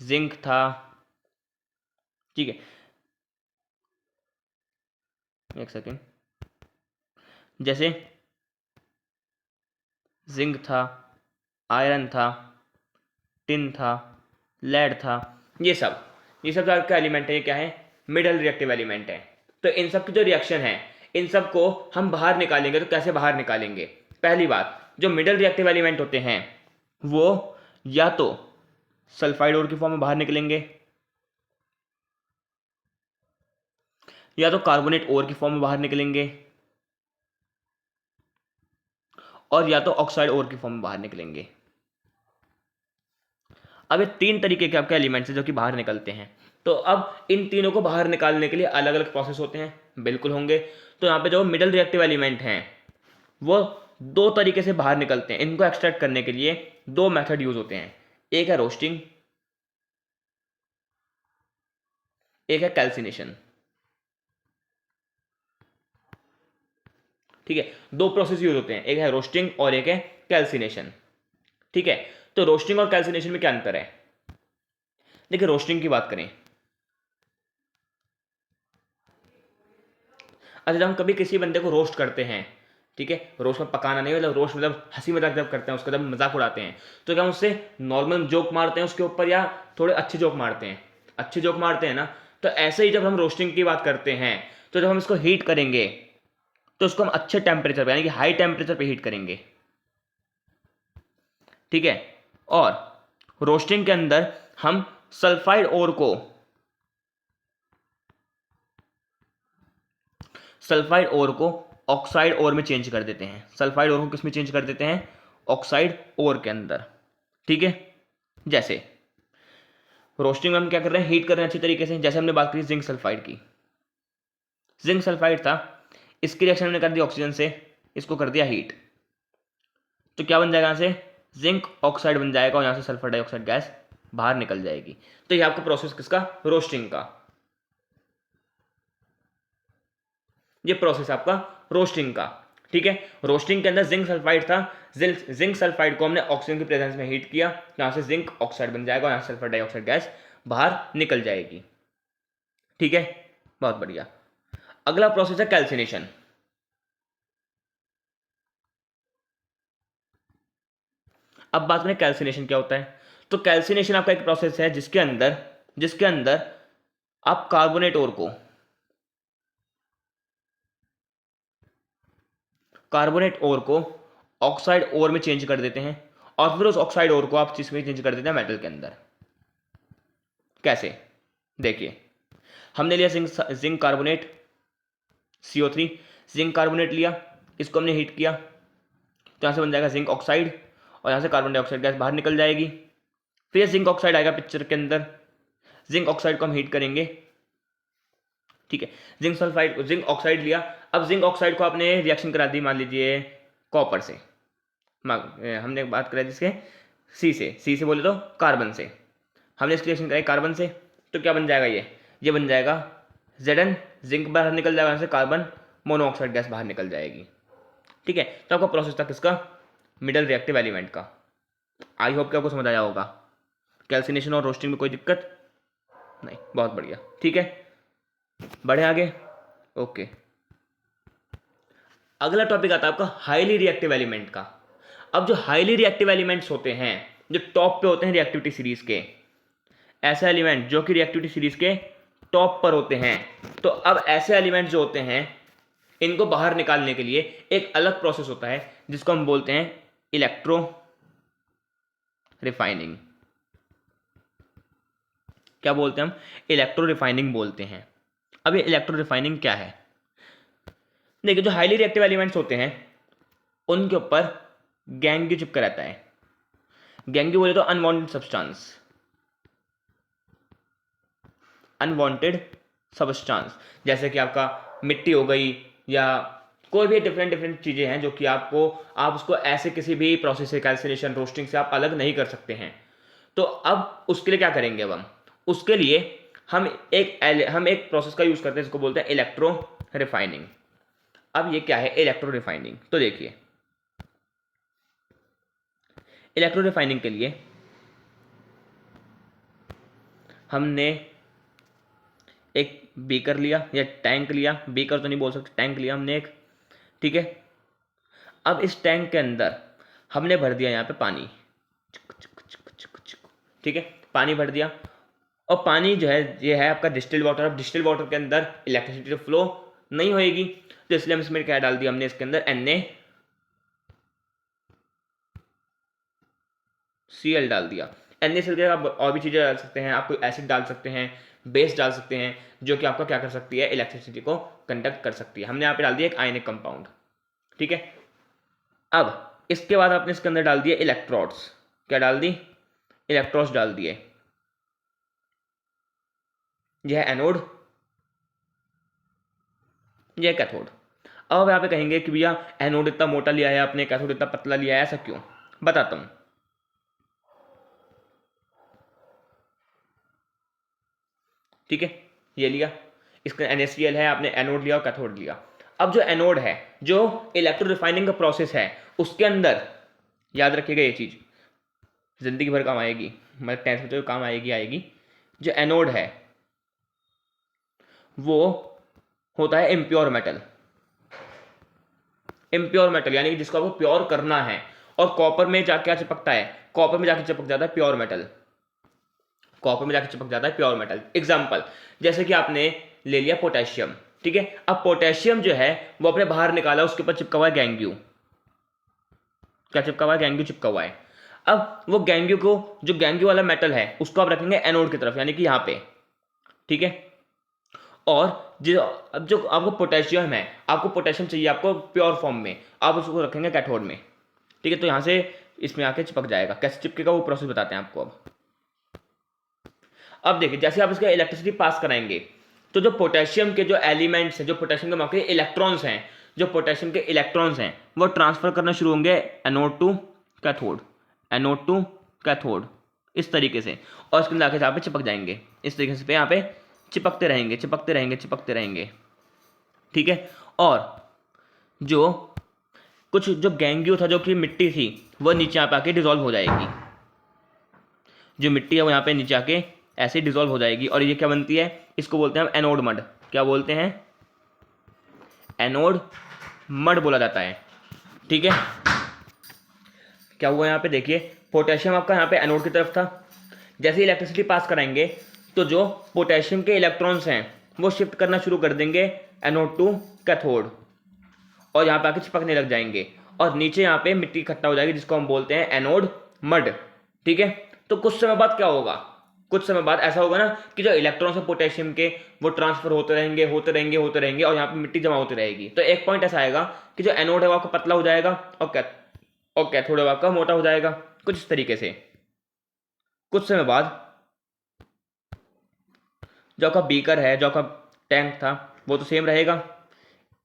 जिंक था, ठीक है, एक सेकेंड, जैसे जिंक था, आयरन था, टिन था, लेड था, ये सब आपका एलिमेंट है, ये क्या है, मिडल रिएक्टिव एलिमेंट है। तो इन सब की जो रिएक्शन है, इन सब को हम बाहर निकालेंगे, तो कैसे बाहर निकालेंगे, पहली बात, जो मिडल रिएक्टिव एलिमेंट होते हैं वो या तो सल्फाइड ओर की फॉर्म में बाहर निकलेंगे, या तो कार्बोनेट ओर की फॉर्म में बाहर निकलेंगे, और या तो ऑक्साइड ओर की फॉर्म में बाहर निकलेंगे। अब ये तीन तरीके के आपके एलिमेंट्स हैं जो कि बाहर निकलते हैं। तो अब इन तीनों को बाहर निकालने के लिए अलग अलग प्रोसेस होते हैं, बिल्कुल होंगे। तो यहाँ पे जो मिडल रिएक्टिव एलिमेंट हैं वो दो तरीके से बाहर निकलते हैं, इनको एक्सट्रैक्ट करने के लिए दो मेथड यूज होते हैं, एक है रोस्टिंग, एक है कैल्सिनेशन। ठीक है, दो प्रोसेस यूज होते हैं, एक है रोस्टिंग और एक है कैल्सिनेशन। ठीक है, तो रोस्टिंग और कैल्सिनेशन में क्या अंतर है, देखिए रोस्टिंग की बात करें, अच्छा जब हम कभी किसी बंदे को रोस्ट करते हैं, ठीक है, रोस्ट में पकाना नहीं, मतलब रोस्ट मतलब हंसी मजाक जब करते हैं, उसका जब मजाक उड़ाते हैं, तो क्या हम उससे नॉर्मल जोक मारते हैं उसके ऊपर, या थोड़े अच्छे जोक मारते हैं, अच्छे जोक मारते हैं ना। तो ऐसे ही जब हम रोस्टिंग की बात करते हैं, तो जब हम इसको हीट करेंगे तो उसको हम अच्छे टेम्परेचर पे यानी कि हाई टेम्परेचर पे हीट करेंगे। ठीक है, और रोस्टिंग के अंदर हम सल्फाइड ओर को, सल्फाइड ओर को ऑक्साइड ओर में चेंज कर देते हैं, सल्फाइड ओर को किस में चेंज कर देते हैं, ऑक्साइड ओर के अंदर। ठीक है, जैसे रोस्टिंग में हम क्या कर रहे हैं, हीट कर रहे हैं अच्छी तरीके से, जैसे हमने बात करी जिंक सल्फाइड की, जिंक सल्फाइड था, इसकी रिएक्शन हमने कर दी ऑक्सीजन से, इसको कर दिया हीट, तो क्या बन जाएगा, यहां से जिंक ऑक्साइड बन जाएगा और यहां से सल्फर डाइऑक्साइड गैस बाहर निकल जाएगी। तो ये आपका प्रोसेस किसका, रोस्टिंग का, ये प्रोसेस आपका रोस्टिंग का। ठीक है, रोस्टिंग के अंदर जिंक सल्फाइड था, जिंक सल्फाइड को हमने ऑक्सीजन की प्रेजेंस में हीट किया, यहां से जिंक ऑक्साइड बन जाएगा और यहां से सल्फर डाइऑक्साइड गैस बाहर निकल जाएगी। ठीक है, बहुत बढ़िया। अगला प्रोसेस है कैल्सिनेशन। अब बात करें कैल्सिनेशन क्या होता है, तो कैल्सिनेशन आपका एक प्रोसेस है जिसके अंदर आप कार्बोनेट ओर को ऑक्साइड ओर में चेंज कर देते हैं, और फिर उस ऑक्साइड ओर को आप किस में चेंज कर देते हैं, मेटल के अंदर। कैसे, देखिए हमने लिया zinc carbonate, CO3, zinc carbonate लिया, इसको हमने हीट किया तो यहाँ से बन जाएगा जिंक ऑक्साइड और यहाँ से कार्बन डाइऑक्साइड गैस बाहर निकल जाएगी। फिर जिंक ऑक्साइड आएगा पिक्चर के अंदर, जिंक ऑक्साइड को हम हीट करेंगे, ठीक है। जिंक सल्फाइड, जिंक ऑक्साइड लिया, अब जिंक ऑक्साइड को आपने रिएक्शन करा दी मान लीजिए कॉपर से, हमने बात करा जिसके सी से बोले तो कार्बन से, हमने इसकी रिएक्शन कराई कार्बन से, तो क्या बन जाएगा ये बन जाएगा Zn, जिंक बाहर निकल जाएगा, यहाँ से कार्बन मोनोऑक्साइड गैस बाहर निकल जाएगी, ठीक है। तो आपका प्रोसेस था किसका, मिडल रिएक्टिव एलिमेंट का। आई होप कि आपको समझ आया होगा। कैल्सिनेशन और रोस्टिंग में कोई दिक्कत नहीं, बहुत बढ़िया, ठीक है। बढ़े आगे, ओके। अगला टॉपिक आता है आपका हाईली रिएक्टिव एलिमेंट का। अब जो हाईली रिएक्टिव एलिमेंट्स होते हैं, जो टॉप पे होते हैं रिएक्टिविटी सीरीज के, ऐसे एलिमेंट जो कि रिएक्टिविटी सीरीज के टॉप पर होते हैं, तो अब ऐसे एलिमेंट जो होते हैं इनको बाहर निकालने के लिए एक अलग प्रोसेस होता है जिसको हम बोलते हैं इलेक्ट्रो रिफाइनिंग। क्या बोलते हैं हम, इलेक्ट्रो रिफाइनिंग बोलते हैं। अब ये इलेक्ट्रो रिफाइनिंग क्या है, देखिए जो हाईली रिएक्टिव एलिमेंट्स होते हैं उनके ऊपर गैंग चिपका रहता है। गैंग बोले तो अनवांटेड सब्सटेंस, अनवांटेड सब्सटेंस, जैसे कि आपका मिट्टी हो गई या कोई भी डिफरेंट चीजें हैं जो कि आप उसको ऐसे किसी भी प्रोसेस से, कैल्सिनेशन, रोस्टिंग से आप अलग नहीं कर सकते हैं। तो अब उसके लिए क्या करेंगे, अब हम उसके लिए हम एक प्रोसेस का यूज करते हैं जिसको बोलते हैं इलेक्ट्रो रिफाइनिंग। अब ये क्या है इलेक्ट्रो रिफाइनिंग, तो देखिए इलेक्ट्रो रिफाइनिंग के लिए हमने एक बीकर लिया या टैंक लिया, बीकर तो नहीं बोल सकते, टैंक लिया हमने एक, ठीक है। अब इस टैंक के अंदर हमने भर दिया यहाँ पे पानी, ठीक है, पानी भर दिया, और पानी जो है ये है आपका डिस्टिल्ड वाटर। अब डिस्टिल्ड वाटर के अंदर इलेक्ट्रिसिटी फ्लो नहीं होएगी, तो इसलिए हम इसमें क्या डाल दिया हमने इसके अंदर NaCl डाल दिया। NaCl के आप और भी चीज़ें डाल सकते हैं, आप कोई एसिड डाल सकते हैं, बेस डाल सकते हैं, जो कि आपका क्या कर सकती है, इलेक्ट्रिसिटी को कंडक्ट कर सकती है। हमने यहाँ पे डाल दिया एक आयनिक कंपाउंड, ठीक है। अब इसके बाद आपने इसके अंदर डाल दिए इलेक्ट्रोड्स, क्या डाल दी, इलेक्ट्रोड्स डाल दिए। यह है एनोड, यह कैथोड। अब यहाँ पे कहेंगे कि भैया एनोड इतना मोटा लिया है आपने, कैथोड इतना पतला लिया है, ऐसा क्यों, बताता हूं। ठीक है, ये लिया, इसका NaCl है, आपने एनोड लिया और कैथोड लिया। अब जो एनोड है, जो इलेक्ट्रो रिफाइनिंग का प्रोसेस है, उसके अंदर याद रखिएगा ये चीज जिंदगी भर काम आएगी, मतलब 10th में तो काम आएगी। जो एनोड है वो होता है इम्प्योर मेटल, इम्प्योर मेटल यानी कि जिसको आपको प्योर करना है। और कॉपर में जाके क्या चिपकता है, कॉपर में जाके चिपक जाता है प्योर मेटल, कॉपर में जाके चिपक जाता है प्योर मेटल। एग्जांपल, जैसे कि आपने ले लिया पोटेशियम, ठीक है। अब पोटेशियम जो है वो अपने बाहर निकाला, उसके ऊपर चिपका हुआ है गैंग्यू, क्या चिपका हुआ है, गैंग्यू चिपका हुआ है। अब वो गैंग्यू को, जो गैंग्यू वाला मेटल है उसको आप रखेंगे एनोड की तरफ, यानी कि यहाँ पे, ठीक है। और अब जो आपको पोटेशियम है, आपको पोटेशियम चाहिए आपको प्योर फॉर्म में, आप उसको रखेंगे कैथोड में, ठीक है। तो यहाँ से इसमें आके चिपक जाएगा, कैसे चिपकेगा वो प्रोसेस बताते हैं आपको। अब देखिए जैसे आप इसका इलेक्ट्रिसिटी पास कराएंगे, तो जो पोटेशियम के जो एलिमेंट्स हैं, जो पोटेशियम के मौके इलेक्ट्रॉन्स हैं, जो पोटेशियम के इलेक्ट्रॉन्स हैं वो ट्रांसफर करना शुरू होंगे anode to cathode, anode to cathode, इस तरीके से, और इसके अंदर आके यहाँ पे चिपक जाएंगे, इस तरीके से यहाँ पे चिपकते रहेंगे, चिपकते रहेंगे, चिपकते रहेंगे, ठीक है। और जो कुछ जो गैंग्यू था, जो कि मिट्टी थी, वो नीचे यहाँ पे आके डिजोल्व हो जाएगी, जो मिट्टी है वो यहाँ पे नीचे आके ऐसे डिजोल्व हो जाएगी, और ये क्या बनती है, इसको बोलते हैं हम एनोड मड, क्या बोलते हैं, एनोड मड बोला जाता है, ठीक है। क्या हुआ यहाँ पे देखिए, पोटेशियम आपका यहाँ पे एनोड की तरफ था, जैसे इलेक्ट्रिसिटी पास कराएंगे तो जो पोटेशियम के इलेक्ट्रॉन्स हैं वो शिफ्ट करना शुरू कर देंगे एनोड टू कैथोड, और यहाँ पे आके चिपकने लग जाएंगे, और नीचे यहाँ पे मिट्टी इकट्ठा हो जाएगी जिसको हम बोलते हैं एनोड मड, ठीक है। तो कुछ समय बाद क्या होगा, कुछ समय बाद ऐसा होगा ना कि जो इलेक्ट्रॉन्स है पोटेशियम के वो ट्रांसफर होते रहेंगे होते रहेंगे होते रहेंगे और यहाँ पे मिट्टी जमा होती रहेगी। तो एक पॉइंट ऐसा आएगा कि जो एनोड है वो आपका पतला हो जाएगा और कैथोड है वो आपका मोटा हो जाएगा, कुछ इस तरीके से। कुछ समय बाद जो आपका बीकर है, जो आपका टैंक था, वो तो सेम रहेगा।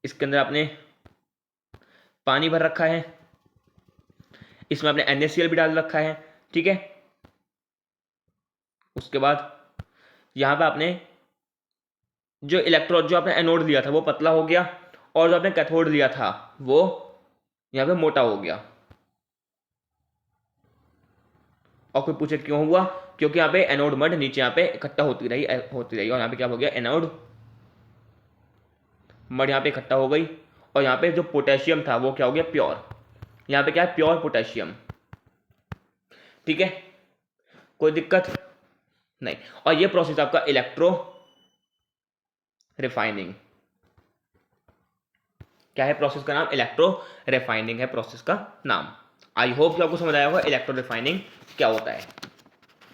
इसके अंदर आपने पानी भर रखा है, इसमें आपने NaCl भी डाल रखा है, ठीक है। उसके बाद यहाँ पे आपने जो इलेक्ट्रोड, जो आपने एनोड लिया था वो पतला हो गया और जो आपने कैथोड लिया था वो यहाँ पे मोटा हो गया। और कोई पूछे क्यों हुआ? क्योंकि यहाँ पे एनोड मड नीचे यहाँ पे इकट्ठा होती रही और यहाँ पे क्या हो गया, एनोड मड यहाँ पे इकट्ठा हो गई और यहाँ पे जो पोटेशियम था वो क्या हो गया, प्योर। यहाँ पे क्या है, प्योर पोटेशियम, ठीक है, कोई दिक्कत नहीं। और ये प्रोसेस आपका इलेक्ट्रो रिफाइनिंग, क्या है प्रोसेस का नाम, इलेक्ट्रो रिफाइनिंग है प्रोसेस का नाम। आई होप कि आपको समझ आया होगा इलेक्ट्रो रिफाइनिंग क्या होता है,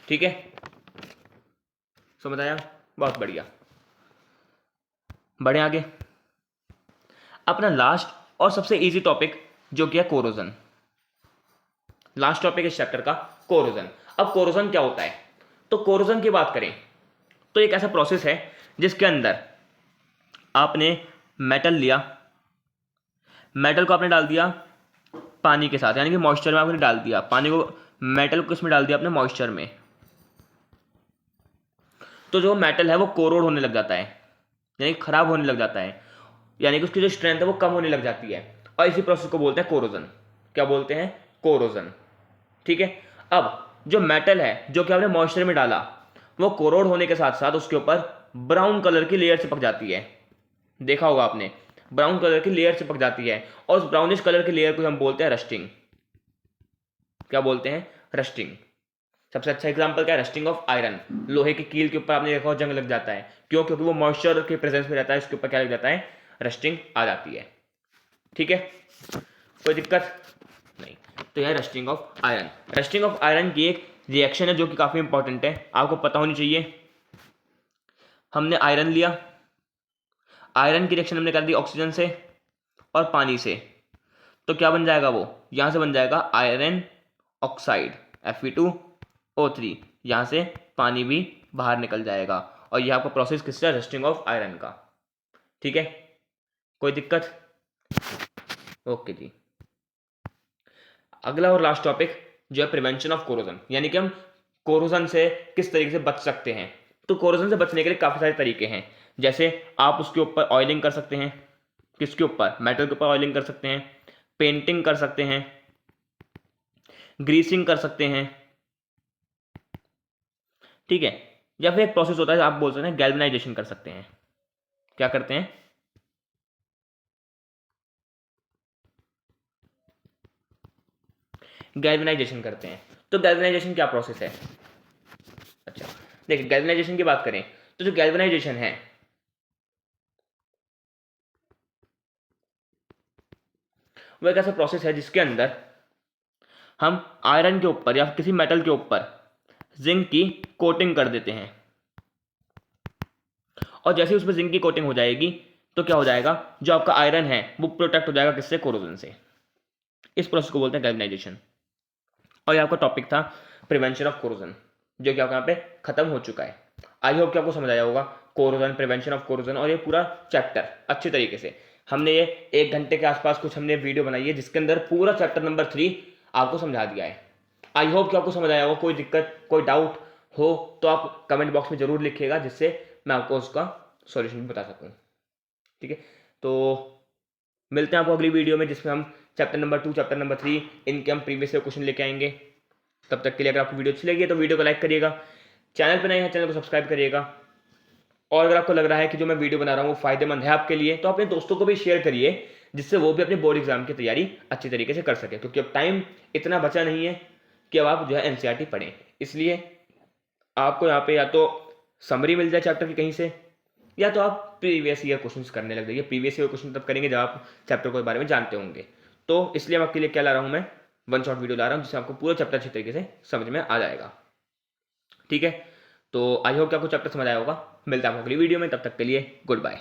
ठीक है, समझ आया, बहुत बढ़िया। बढ़े आगे, अपना लास्ट और सबसे इजी टॉपिक जो कि है कोरोजन। लास्ट टॉपिक इस चैप्टर का कोरोजन। अब कोरोजन क्या होता है? तो कोरोजन की बात करें तो एक ऐसा प्रोसेस है जिसके अंदर आपने मेटल लिया, मेटल को आपने डाल दिया पानी के साथ, यानी कि मॉइस्चर में आपने डाल दिया पानी को, मेटल को किसमें डाल दिया आपने, मॉइस्चर में। तो जो मेटल है वो कोरोड होने लग जाता है, यानी खराब होने लग जाता है, यानी कि उसकी जो स्ट्रेंथ है वो कम होने लग जाती है और इसी प्रोसेस को बोलते हैं कोरोजन। क्या बोलते हैं, कोरोजन, ठीक है। अब जो मेटल है जो कि आपने मॉइस्चर में डाला वो कोरोड होने के साथ साथ उसके ऊपर ब्राउन कलर की लेयर चिपक जाती है, देखा होगा आपने, ब्राउन कलर की लेयर चिपक जाती है और उस ब्राउनिश कलर की लेयर को हम बोलते हैं रस्टिंग। क्या बोलते हैं, रस्टिंग। सबसे अच्छा एग्जांपल क्या है, रस्टिंग ऑफ आयरन। लोहे की कील के ऊपर आपने देखा जंग लग जाता है, क्यों? क्योंकि वो मॉइस्चर के प्रेजेंस में रहता है, इसके ऊपर क्या लग जाता है, रस्टिंग आ जाती है, ठीक है, कोई दिक्कत नहीं। तो यह rusting of iron, rusting of iron की एक रिएक्शन है जो कि काफी इंपॉर्टेंट है, आपको पता होनी चाहिए। हमने आयरन लिया, आयरन की रिएक्शन हमने कर दी ऑक्सीजन से और पानी से, तो क्या बन जाएगा, वो यहां से बन जाएगा आयरन ऑक्साइड Fe2O3, यहां से पानी भी बाहर निकल जाएगा और यह आपका प्रोसेस किसका, रस्टिंग ऑफ आयरन का, ठीक है, कोई दिक्कत, ओके जी। अगला और लास्ट टॉपिक जो है प्रिवेंशन ऑफ कोरोजन, यानी कि हम कोरोजन से किस तरीके से बच सकते हैं। तो कोरोजन से बचने के लिए काफी सारे तरीके हैं, जैसे आप उसके ऊपर ऑयलिंग कर सकते हैं, किसके ऊपर, मेटल के ऊपर ऑयलिंग कर सकते हैं, पेंटिंग कर सकते हैं, ग्रीसिंग कर सकते हैं, ठीक है, या फिर एक प्रोसेस होता है आप बोल सकते हैं गैल्वेनाइजेशन कर सकते हैं। क्या करते हैं, गैल्वेनाइजेशन करते हैं। तो गैल्वेनाइजेशन क्या प्रोसेस है? अच्छा देखिए, गैल्वेनाइजेशन की बात करें तो जो गैल्वेनाइजेशन है वो एक ऐसा प्रोसेस है जिसके अंदर हम आयरन के ऊपर या किसी मेटल के ऊपर जिंक की कोटिंग कर देते हैं और जैसे ही उसमें जिंक की कोटिंग हो जाएगी तो क्या हो जाएगा, जो आपका आयरन है वो प्रोटेक्ट हो जाएगा, किससे, कोरोजन से। इस प्रोसेस को बोलते हैं गैल्वेनाइजेशन। और ये आपका टॉपिक था प्रिवेंशन ऑफ कोरोजन, जो कि आपका यहाँ पे खत्म हो चुका है। आई होप कि आपको समझ आया होगा कोरोजन, प्रिवेंशन ऑफ कोरोजन और ये पूरा चैप्टर अच्छे तरीके से। हमने ये 1 घंटे के आसपास कुछ हमने वीडियो बनाई है जिसके अंदर पूरा चैप्टर नंबर 3 आपको समझा दिया है। आई होप कि आपको समझ आया होगा। कोई दिक्कत, कोई डाउट हो तो आप कमेंट बॉक्स में जरूर लिखिएगा, जिससे मैं आपको उसका सॉल्यूशन भी बता सकूँ, ठीक है। तो मिलते हैं आपको अगली वीडियो में जिसमें हम चैप्टर नंबर 2, चैप्टर नंबर 3 इनके हम प्रीवियस क्वेश्चन लेके आएंगे। तब तक के लिए अगर आपको वीडियो अच्छी लगी तो वीडियो को लाइक करिएगा, चैनल पर नए हैं चैनल को सब्सक्राइब करिएगा, और अगर आपको लग रहा है कि जो मैं वीडियो बना रहा हूँ वो फायदेमंद है आपके लिए तो अपने दोस्तों को भी शेयर करिए, जिससे वो भी अपने बोर्ड एग्जाम की तैयारी अच्छी तरीके से कर सके, क्योंकि अब टाइम इतना बचा नहीं है कि अब आप जो है एनसीईआरटी पढ़ें। इसलिए आपको यहाँ पे या तो समरी मिल जाए चैप्टर की कहीं से, या तो आप प्रीवियस ईयर क्वेश्चंस करने लग जाइए। प्रीवियस ईयर क्वेश्चन तब करेंगे जब आप चैप्टर के बारे में जानते होंगे। तो इसलिए मैं आपके लिए क्या ला रहा हूँ, मैं वन शॉट वीडियो ला रहा हूँ जिससे आपको पूरा चैप्टर अच्छी तरीके से समझ में आ जाएगा, ठीक है। तो आई होप कि आपको चैप्टर समझ आया होगा। मिलता है आपको अगली वीडियो में, तब तक के लिए गुड बाय।